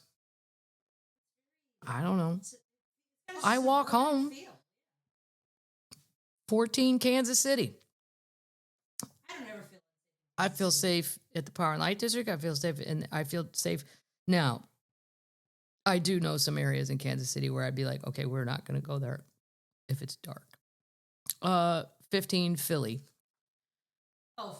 I don't know. I walk home. 14, Kansas City. I feel safe at the Power and Light District. I feel safe. Now, I do know some areas in Kansas City where I'd be like, okay, we're not going to go there if it's dark. 15, Philly. Oh,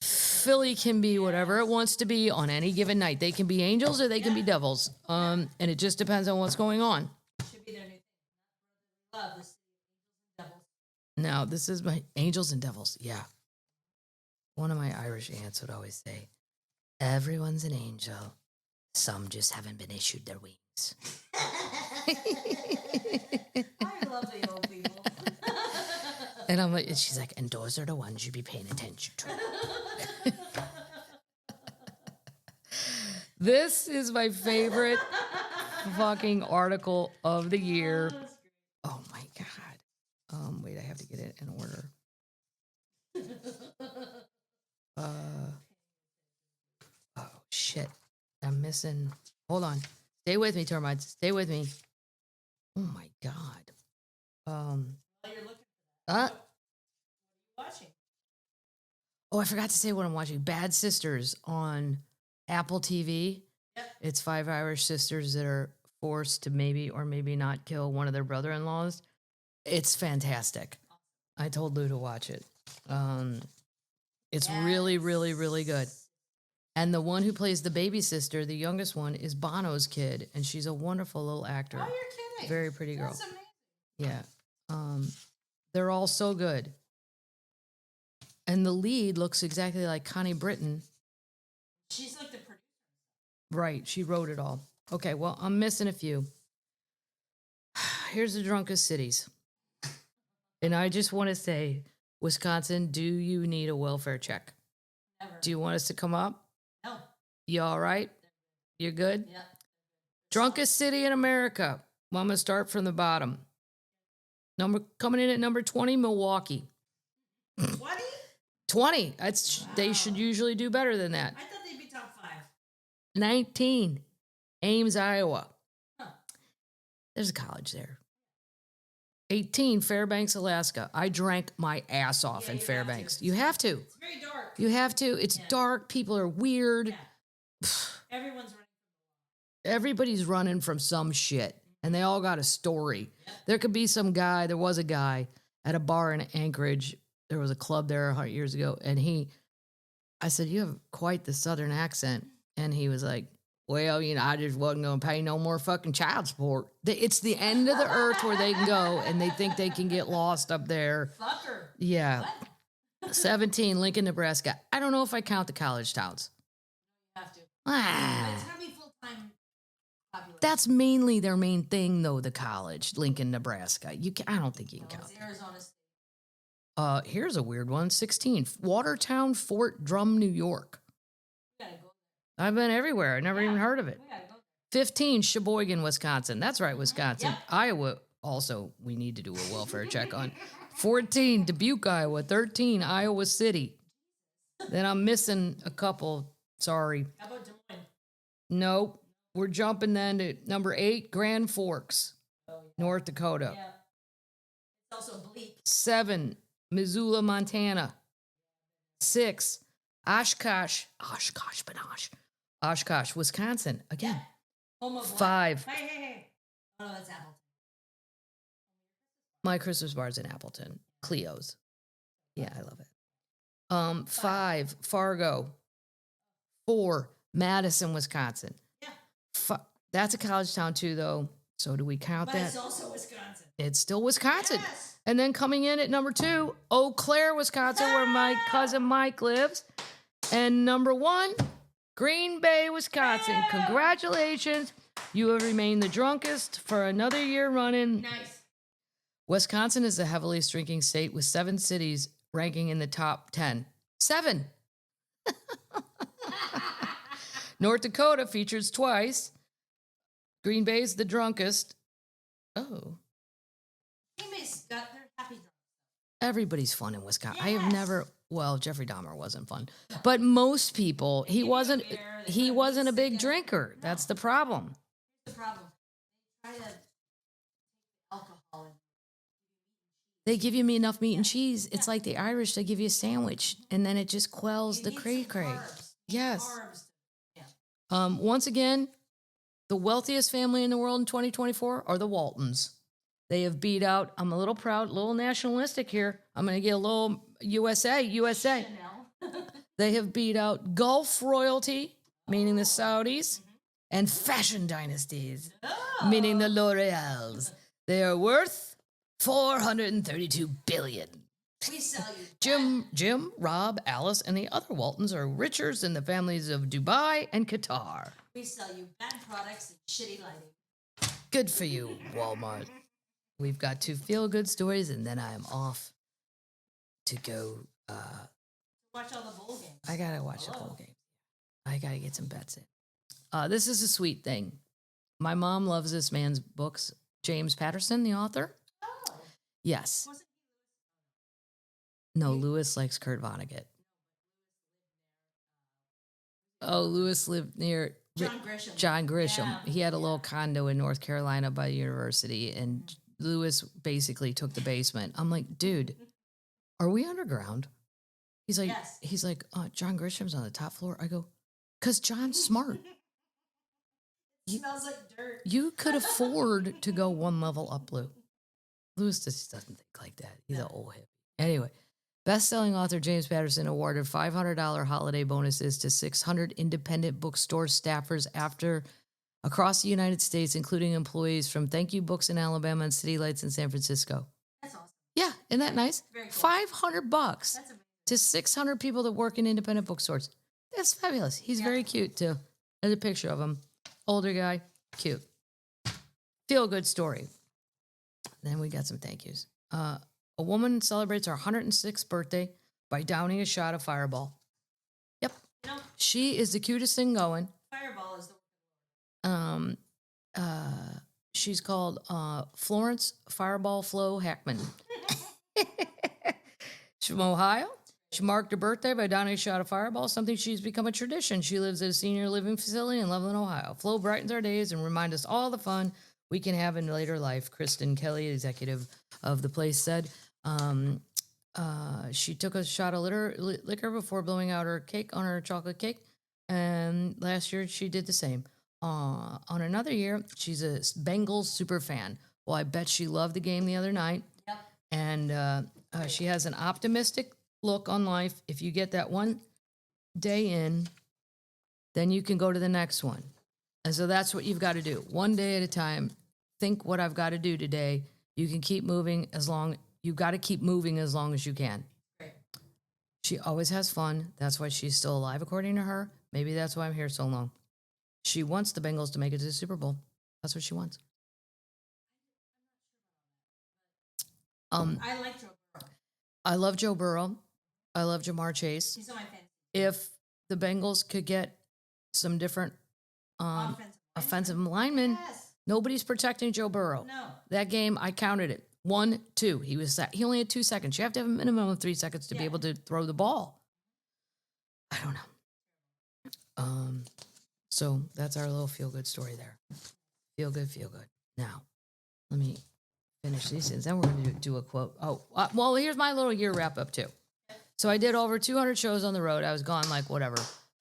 Philly can be whatever it wants to be on any given night. They can be angels or they can be devils. And it just depends on what's going on. Should be their new thing. Love the city of angels and devils. Now, this is my angels and devils. Yeah. One of my Irish aunts would always say, everyone's an angel. Some just haven't been issued their wings. I love the old people. And I'm like, and she's like, and those are the ones you'd be paying attention to. This is my favorite fucking article of the year. Oh my God. Wait, I have to get it in order. Oh shit. I'm missing. Hold on. Stay with me, termites. Stay with me. Oh my God. While you're looking for that, what are you watching? Oh, I forgot to say what I'm watching. Bad Sisters on Apple TV. Yep. It's 5 Irish sisters that are forced to maybe or maybe not kill one of their brother-in-laws. It's fantastic. I told Lou to watch it. It's really, really, really good. And the one who plays the baby sister, the youngest one, is Bono's kid, and she's a wonderful little actor. Oh, you're kidding. Very pretty girl. That's amazing. Yeah. They're all so good. And the lead looks exactly like Connie Britton. She's like the producer. Right. She wrote it all. Okay. Well, I'm missing a few. Here's the drunkest cities. And I just want to say, Wisconsin, do you need a welfare check? Never. Do you want us to come up? No. You all right? You're good? Yeah. Drunkest city in America. Well, I'm going to start from the bottom. Coming in at number 20, Milwaukee. 20? 20. They should usually do better than that. I thought they'd be top 5. 19, Ames, Iowa. Huh. There's a college there. 18, Fairbanks, Alaska. I drank my ass off in Fairbanks. You have to. It's very dark. You have to. It's dark. People are weird. Yeah. Everyone's running. Everybody's running from some shit, and they all got a story. Yep. There could be some guy. There was a guy at a bar in Anchorage. There was a club there 100 years ago, and I said, you have quite the Southern accent. And he was like, well, I just wasn't going to pay no more fucking child support. It's the end of the earth where they can go, and they think they can get lost up there. Fucker. Yeah. What? 17, Lincoln, Nebraska. I don't know if I count the college towns. You have to. Ah. It's going to be full-time population. That's mainly their main thing, though, the college, Lincoln, Nebraska. I don't think you can count It's Arizona State. Here's a weird one. 16, Watertown, Fort Drum, New York. We got to go. I've been everywhere. I never even heard of it. We got to go. 15, Sheboygan, Wisconsin. That's right, Wisconsin. Yep. Iowa, also, we need to do a welfare check on. 14, Dubuque, Iowa. 13, Iowa City. Then I'm missing a couple. Sorry. How about Des Moines? Nope. We're jumping then to number 8, Grand Forks, Oh, yeah. North Dakota. Yeah. It's also bleak. 7, Missoula, Montana. 6, Oshkosh, Wisconsin. Again. Home of what? 5, Hey. Oh, that's Appleton. My Christmas bar's in Appleton. Cleo's. Yeah, I love it. 5, Fargo. 4, Madison, Wisconsin. Yeah. That's a college town too, though. So do we count But that? it's also Wisconsin. It's still Wisconsin. Yes. And then coming in at number 2, Eau Claire, Wisconsin, where my cousin Mike lives. And number 1, Green Bay, Wisconsin. Congratulations. You have remained the drunkest for another year running. Nice. Wisconsin is a heavily drinking state with 7 cities ranking in the top 10. 7. North Dakota features twice. Green Bay's the drunkest. Oh. Green Bay's got their happy drunk. Everybody's fun in Wisconsin. I have Yes. never, well, Jeffrey Dahmer wasn't fun. But most people, he wasn't a big drinker. No. That's the problem. Here's the problem. They try to take alcohol and They give you enough meat and cheese. It's like the Irish, they give you a sandwich and then it just quells the cray-cray. carbs. Yes. Carbs. Yeah. Once again, the wealthiest family in the world in 2024 are the Waltons. They have beat out, I'm a little proud, a little nationalistic here. I'm going to get a little USA. Chanel. They have beat out Gulf royalty, meaning the Saudis, and fashion dynasties, meaning the L'Oreals. They are worth $432 billion. We sell you. Jim, Rob, Alice, and the other Waltons are richer than the families of Dubai and Qatar. We sell you bad products and shitty lighting. Good for you, Walmart. We've got 2 feel-good stories, and then I am off to go. Watch all the bowl games. I gotta watch the bowl game. I gotta get some bets in. This is a sweet thing. My mom loves this man's books. James Patterson, the author. Oh. Yes. Was it No, Lewis likes Kurt Vonnegut. Oh, Lewis lived near John Grisham? John Grisham. Yeah. He had a little condo in North Carolina by the university, and Lewis basically took the basement. I'm like, dude, are we underground? He's like, Yes. John Grisham's on the top floor. I go, because John's smart. It smells like dirt. You could afford to go 1 level up, Lou. Lewis just doesn't think like that. He's an old hippie. Anyway, best-selling author James Patterson awarded $500 holiday bonuses to 600 independent bookstore staffers across the United States, including employees from Thank You Books in Alabama and City Lights in San Francisco. That's awesome. Yeah, isn't that nice? Very cool. $500 That's amazing. to 600 people that work in independent bookstores. That's fabulous. He's very cute too. There's a picture of him. Older guy, cute. Feel good story. Then we got some thank yous. A woman celebrates her 106th birthday by downing a shot of Fireball. Yep. You know, She is the cutest thing going. Fireball is the She's called Florence Fireball Flo Hackman. She's from Ohio. She marked her birthday by donning a shot of Fireball, something she's become a tradition. She lives at a senior living facility in Loveland, Ohio. Flo brightens our days and reminds us all the fun we can have in later life. Kristen Kelly, executive of the place, said she took a shot of liquor before blowing out her cake on her chocolate cake. And last year she did the same. On another year, she's a Bengals super fan. Well, I bet she loved the game the other night. Yep. And she has an optimistic look on life. If you get that one day in, then you can go to the next one. And so that's what you've got to do. One day at a time. Think what I've got to do today. You can keep moving you've got to keep moving as long as you can. Great. She always has fun. That's why she's still alive, according to her. Maybe that's why I'm here so long. She wants the Bengals to make it to the Super Bowl. That's what she wants. I like Joe Burrow. I love Joe Burrow. I love Jamar Chase. He's on my fantasy. If the Bengals could get some different offensive linemen, Yes. nobody's protecting Joe Burrow. No. That game, I counted it. 1, 2. He only had 2 seconds. You have to have a minimum of 3 seconds to be able to throw the ball. I don't know. So that's our little feel-good story there. Feel good, feel good. Now, let me finish these things. Then we're going to do a quote. Well, here's my little year wrap-up, too. So I did over 200 shows on the road. I was gone like,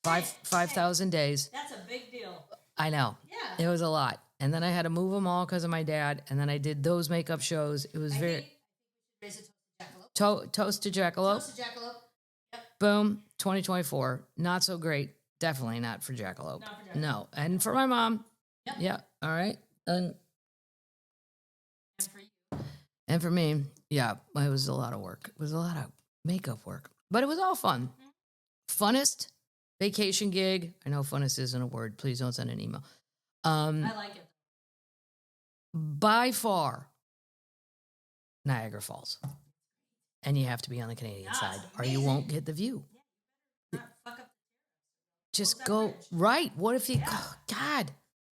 5,000 days. That's a big deal. I know. Yeah. It was a lot. and then I had to move them all because of my dad, and then I did those makeup shows. It was toast to Jackalope. Toast to Jackalope. Yep. Boom, 2024. Not so great. Definitely not for Jackalope. No, and for my mom. Yep. Yeah, all right. And for you. And for me, yeah, it was a lot of work. It was a lot of makeup work, but it was all fun. Funnest vacation gig. I know funnest isn't a word. Please don't send an email. I like it. By far, Niagara Falls. And you have to be on the Canadian side or you won't get the view. Fuck up. Just go, right. What if you, God,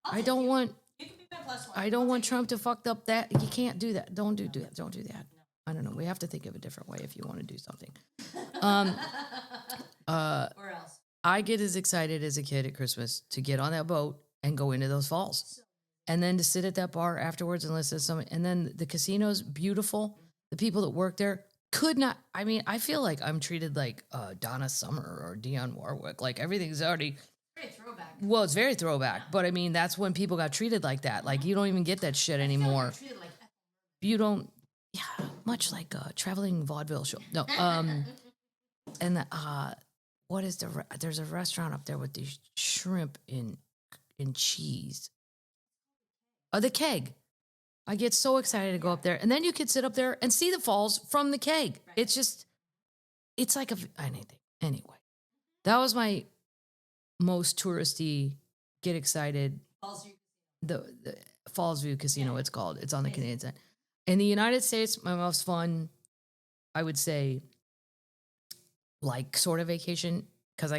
I don't want, You can be my +1. I don't want Trump to fuck up that. You can't do that. Don't do that. Don't do that. I don't know. We have to think of a different way if you want to do something. Or else. I get as excited as a kid at Christmas to get on that boat and go into those falls. And then to sit at that bar afterwards and listen to something. And then the casino's beautiful. The people that work there could not. I mean, I feel like I'm treated like Donna Summer or Dionne Warwick. Like everything's already. Very throwback. Well, it's very throwback. But I mean, that's when people got treated like that. Like you don't even get that shit anymore. Treated like You don't. Yeah, much like a traveling vaudeville show. No. And what is there's a restaurant up there with these shrimp in cheese. The Keg. I get so excited to go up there. And then you could sit up there and see the falls from the Keg. Right. It's just, it's like anything. Anyway, that was my most touristy, get excited. The Falls View Casino, it's called. It's on the Canadian side. In the United States, my most fun, I would say, like sort of vacation, because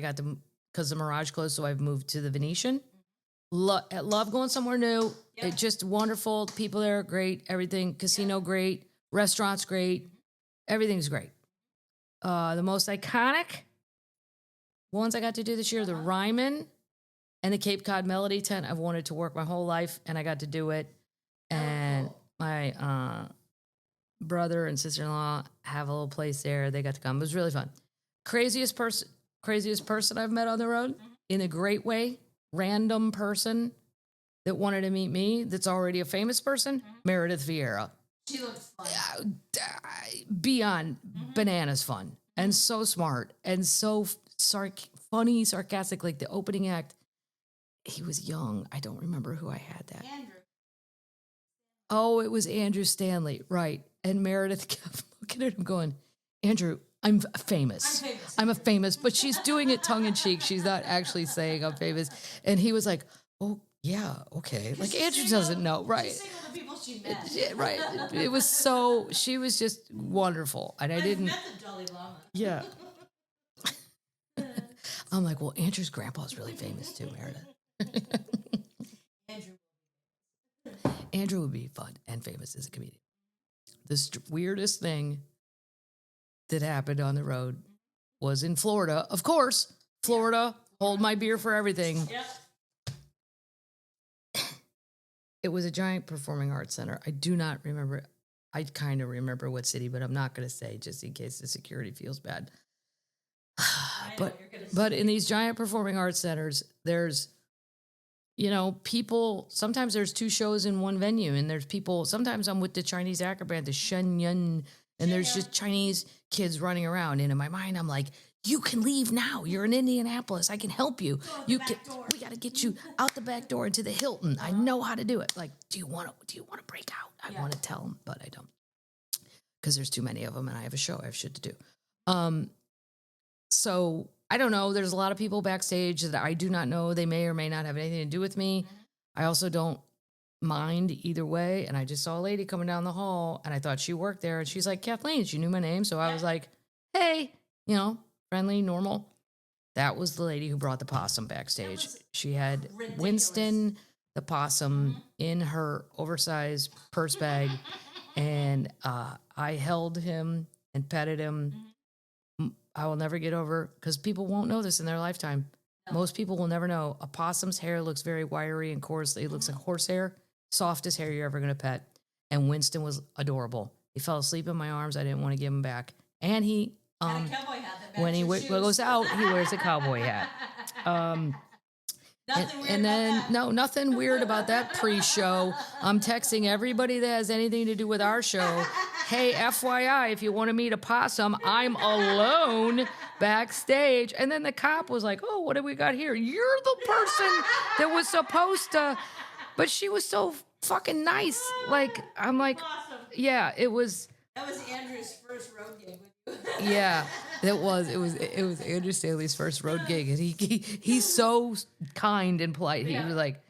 the Mirage closed, so I've moved to the Venetian. Love going somewhere new. Yep. It's just wonderful. People there are great. Everything. Casino great. Restaurants great. Everything's great. The most iconic ones I got to do this year, the Ryman and the Cape Cod Melody Tent. I've wanted to work my whole life, and I got to do it. And my brother and sister-in-law have a little place there. They got to come. It was really fun. Craziest person I've met on the road in a great way. Random person that wanted to meet me that's already a famous person, Meredith Vieira. She looks fun. Beyond bananas fun and so smart and so funny, sarcastic. Like the opening act, he was young. I don't remember who I had that. Andrew. Oh, it was Andrew Stanley, right. And Meredith kept looking at him going, Andrew, I'm famous. I'm a famous, but she's doing it tongue in cheek. She's not actually saying I'm famous. And he was like, oh, yeah, okay. Like Andrew doesn't know, right? She's saying all the people she met. Yeah, right. It was she was just wonderful. And I didn't. Met the Dalai Lama. Yeah. I'm like, well, Andrew's grandpa is really famous too, Meredith. Andrew would be fun and famous as a comedian. The weirdest thing that happened on the road was in Florida. Of course, Florida, hold my beer for everything. Yep. It was a giant performing arts center. I do not remember. I kind of remember what city, but I'm not going to say just in case the security feels bad. But in these giant performing arts centers, there's, people, sometimes there's two shows in one venue, and there's people, sometimes I'm with the Chinese acrobat, the Shen Yun, and there's just Chinese kids running around. And in my mind, I'm like, you can leave now. You're in Indianapolis. I can help you. We got to get you out the back door into the Hilton. I know how to do it. Like, do you want to break out? I want to tell them, but I don't, because there's too many of them, and I have a show. I have shit to do. So I don't know. There's a lot of people backstage that I do not know. They may or may not have anything to do with me. I also don't mind either way. And I just saw a lady coming down the hall, and I thought she worked there, and she's like, Kathleen. She knew my name. So I was like, hey, friendly, normal. That was the lady who brought the possum backstage. She had ridiculous. Winston the possum in her oversized purse bag, and I held him and petted him. I will never get over, because people won't know this in their lifetime. No. Most people will never know. A possum's hair looks very wiry and coarse. It looks like horsehair, softest hair you're ever going to pet. And Winston was adorable. He fell asleep in my arms. I didn't want to give him back. And he, had a cowboy hat that when he goes out, he wears a cowboy hat. Nothing weird And then, about that. no, nothing weird about that pre-show. I'm texting everybody that has anything to do with our show. Hey, FYI, if you want to meet a possum, I'm alone backstage. And then the cop was like, oh, what do we got here? You're the person that was supposed to. But she was so fucking nice. Like, I'm like, Awesome. yeah, it was. That was Andrew's first road gig with you. Yeah, it was Andrew Staley's first road gig, and he's so kind and polite. He was like,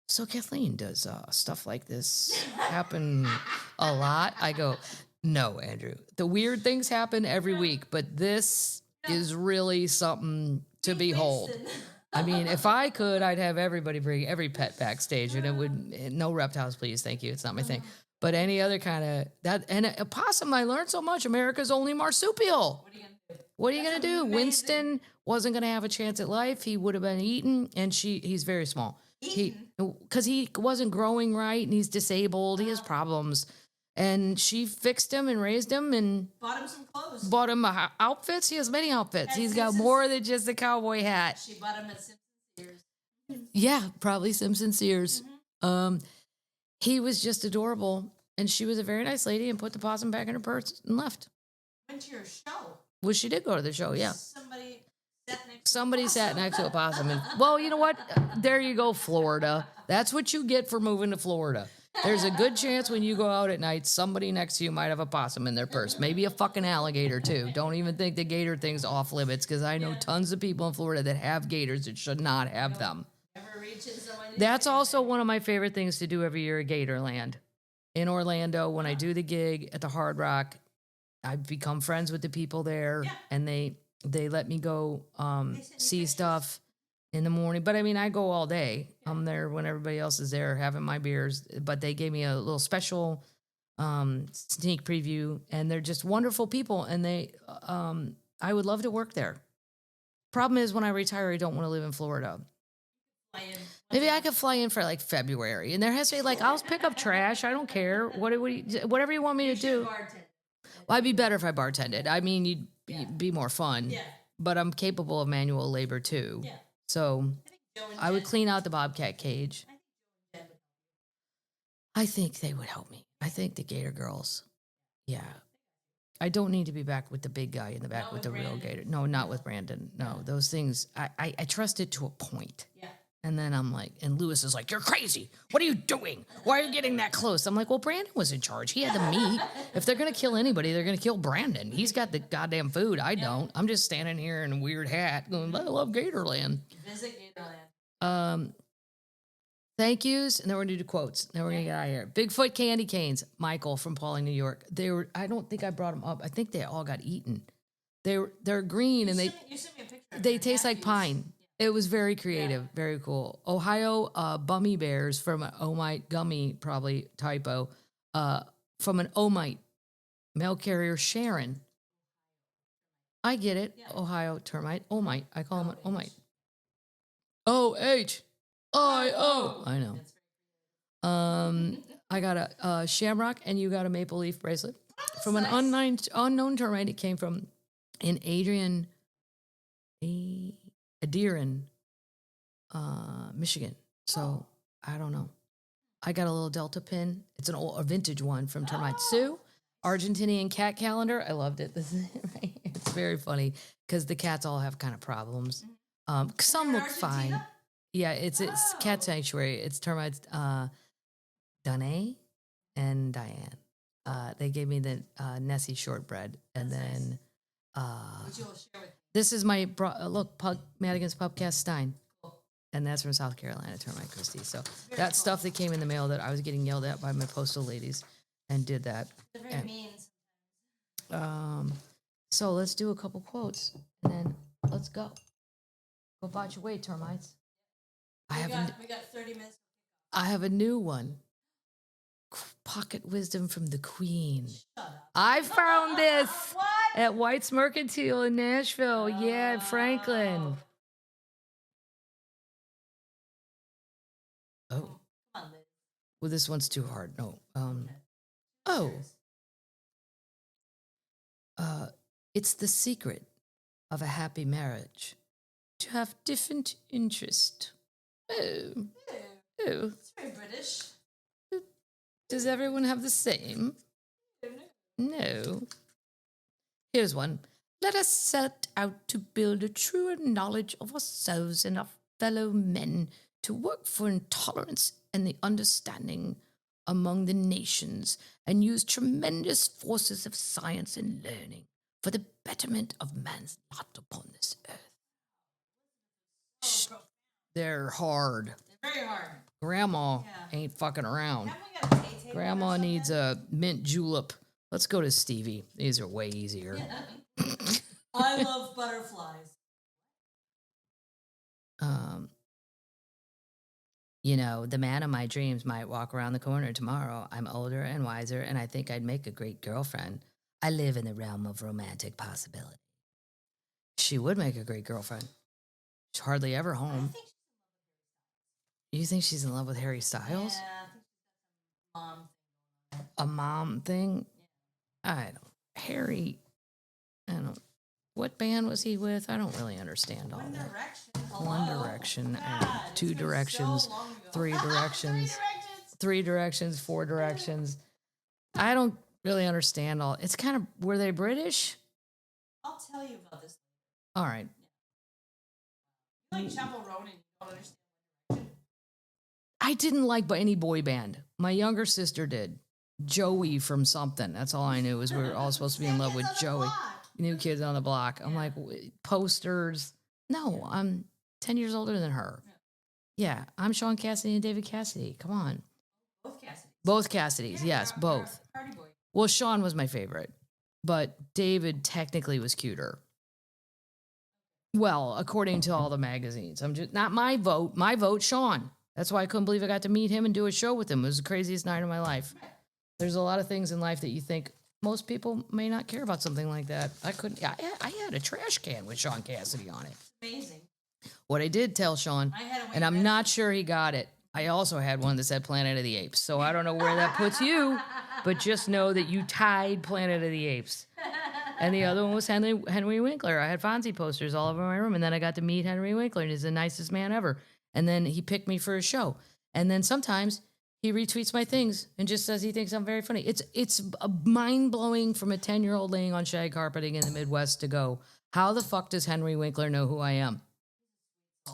"So Kathleen, does stuff like this happen a lot?" I go, "No, Andrew. The weird things happen every week, but this is really something to behold." I mean, if I could, I'd have everybody bring every pet backstage, and it would no reptiles, please, thank you. It's not my thing. But any other kind of that, and a possum, I learned so much. America's only marsupial. What are you gonna do? Winston wasn't gonna have a chance at life. He would have been eaten, and he's very small. Because he wasn't growing right, and he's disabled. He has problems, and she fixed him and raised him and Bought him some clothes. bought him outfits. He has many outfits. He's got more than just a cowboy hat. She bought him at Simpsons Sears. Yeah, probably Simpson Sears. He was just adorable, and she was a very nice lady and put the possum back in her purse and left. Went to your show. Well, she did go to the show, yeah. Somebody Sat next to a possum. And, well, you know what? There you go, Florida. That's what you get for moving to Florida. There's a good chance when you go out at night, somebody next to you might have a possum in their purse. Maybe a fucking alligator, too. Don't even think the gator thing's off limits, because I know tons of people in Florida that have gators that should not have them. That's also one of my favorite things to do every year at Gatorland. In Orlando, when I do the gig at the Hard Rock, I've become friends with the people there, and they let me go see stuff in the morning. But I mean, I go all day. I'm there when everybody else is there having my beers. But they gave me a little special sneak preview, and they're just wonderful people. And I would love to work there. Problem is, when I retire, I don't want to live in Florida. Maybe I could fly in for like February, and there has to be like, I'll pick up trash. I don't care. Whatever you want me to do. Well, I'd be better if I bartended. I mean, you'd be more fun. Yeah. But I'm capable of manual labor too. Yeah. So I would clean out the bobcat cage. I think they would help me. I think the Gator girls. Yeah. I don't need to be back with the big guy in the back with the real Gator. No, not with Brandon. No, those things, I trust it to a point. Yeah. And then I'm like, and Lewis is like, you're crazy. What are you doing? Why are you getting that close? I'm like, well, Brandon was in charge. He had the meat. If they're going to kill anybody, they're going to kill Brandon. He's got the goddamn food. I don't. I'm just standing here in a weird hat going, I love Gatorland. Visit Gatorland. Thank yous. And then we're going to do quotes. Then we're going to get out of here. Bigfoot candy canes. Michael from Pauling, New York. I don't think I brought them up. I think they all got eaten. They're green, and you sent me a picture. they taste like pine. It was very creative, very cool. Ohio Bummy Bears from an Omite gummy, probably typo, from an Omite mail carrier, Sharon. I get it. Yeah. Ohio termite, Omite. I call them an Omite. OHIO. I know. I got a shamrock, and you got a maple leaf bracelet from an unknown termite. It came from an Adiron, Michigan. So I don't know. I got a little Delta pin. It's a vintage one from Termite Sue. Argentinian cat calendar. I loved it. It's very funny because the cats all have kind of problems. Some look fine. Yeah, it's cat sanctuary. It's termites. Donna and Diane. They gave me the Nessie shortbread, and then this is my Madigans Pubcast Stein, and that's from South Carolina, Termite Christie. So that's stuff that came in the mail that I was getting yelled at by my postal ladies, and did that. They're very mean. So let's do a couple quotes, and then let's go. Go about your way, termites. We got 30 minutes. I have a new one. Pocket wisdom from the Queen. I found this at White's Mercantile in Nashville. Yeah, Franklin. Oh. Well, this one's too hard. No. It's the secret of a happy marriage to have different interests Oh. Oh. It's very British. Does everyone have the same? No. Here's one. Let us set out to build a truer knowledge of ourselves and our fellow men, to work for intolerance and the understanding among the nations, and use tremendous forces of science and learning for the betterment of man's lot upon this earth. They're hard. They're very hard. Grandma ain't fucking around. Haven't we got a tay-tay Grandma or needs something? a mint julep. Let's go to Stevie. These are way easier. I love butterflies. You know, the man of my dreams might walk around the corner tomorrow. I'm older and wiser, and I think I'd make a great girlfriend. I live in the realm of romantic possibility. She would make a great girlfriend. She's hardly ever home. You think she's in love with Harry Styles? Yeah, I think she's got A some mom. mom thing? I don't. Harry, I don't. What band was he with? I don't really understand all One that. Direction. One Hello? Direction, God, and Two it's been Directions, so long ago. 3 Directions, Three 3 Directions. Directions, 4 Directions. I don't really understand all. It's kind of, were they British? I'll tell you about this. All right. You like Chappell Roan and you don't understand. I didn't like any boy band. My younger sister did. Joey from something. That's all I knew, is we were all supposed to be in love with Joey. New Kids on the Block. I'm like, posters. No, I'm 10 years older than her. Yeah, I'm Sean Cassidy and David Cassidy. Come on. Both Cassidys. Both Cassidys. Yes, both. Party boy. Well, Sean was my favorite, but David technically was cuter. Well, according to all the magazines. I'm just, not my vote. My vote, Sean. That's why I couldn't believe I got to meet him and do a show with him. It was the craziest night of my life. There's a lot of things in life that you think most people may not care about something like that. I couldn't. I had a trash can with Sean Cassidy on it. Amazing. What I did tell Sean, I had a and I'm not sure he got it. I also had one that said Planet of the Apes. So I don't know where that puts you, but just know that you tied Planet of the Apes. And the other one was Henry Winkler. I had Fonzie posters all over my room. And then I got to meet Henry Winkler, and he's the nicest man ever. And then he picked me for a show. And then sometimes he retweets my things and just says he thinks I'm very funny. It's mind-blowing from a 10-year-old laying on shag carpeting in the Midwest to go, how the fuck does Henry Winkler know who I am?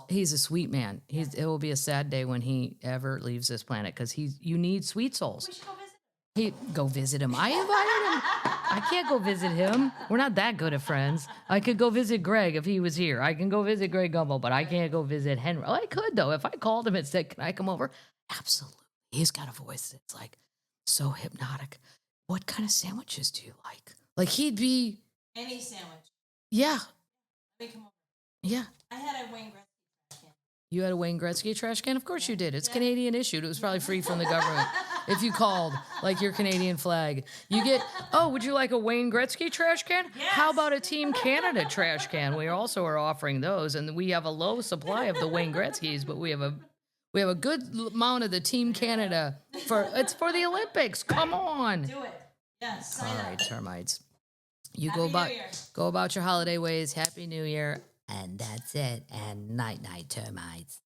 He's a sweet man. It will be a sad day when he ever leaves this planet, because you need sweet souls. We should go visit. Go visit him. I invited him. I can't go visit him. We're not that good of friends. I could go visit Greg if he was here. I can go visit Greg Gumbel, but I can't go visit Henry. Well, I could, though. If I called him and said, can I come over? Absolutely. He's got a voice that's like so hypnotic. What kind of sandwiches do you like? Like, he'd be, Any sandwich. yeah, Let me come over. yeah. I had a Wayne Gretzky trash can. You had a Wayne Gretzky trash can? Of course you did. It's Canadian issued. It was probably free from the government. If you called, like your Canadian flag. You get, would you like a Wayne Gretzky trash can? Yes. How about a Team Canada trash can? We also are offering those, and we have a low supply of the Wayne Gretzkys, but we have a good amount of the Team Canada. It's for the Olympics. Come on. Do it. Yes. Sign All up. right, termites. You Happy New Year. go about your holiday ways. Happy New Year. And that's it. And night, termites.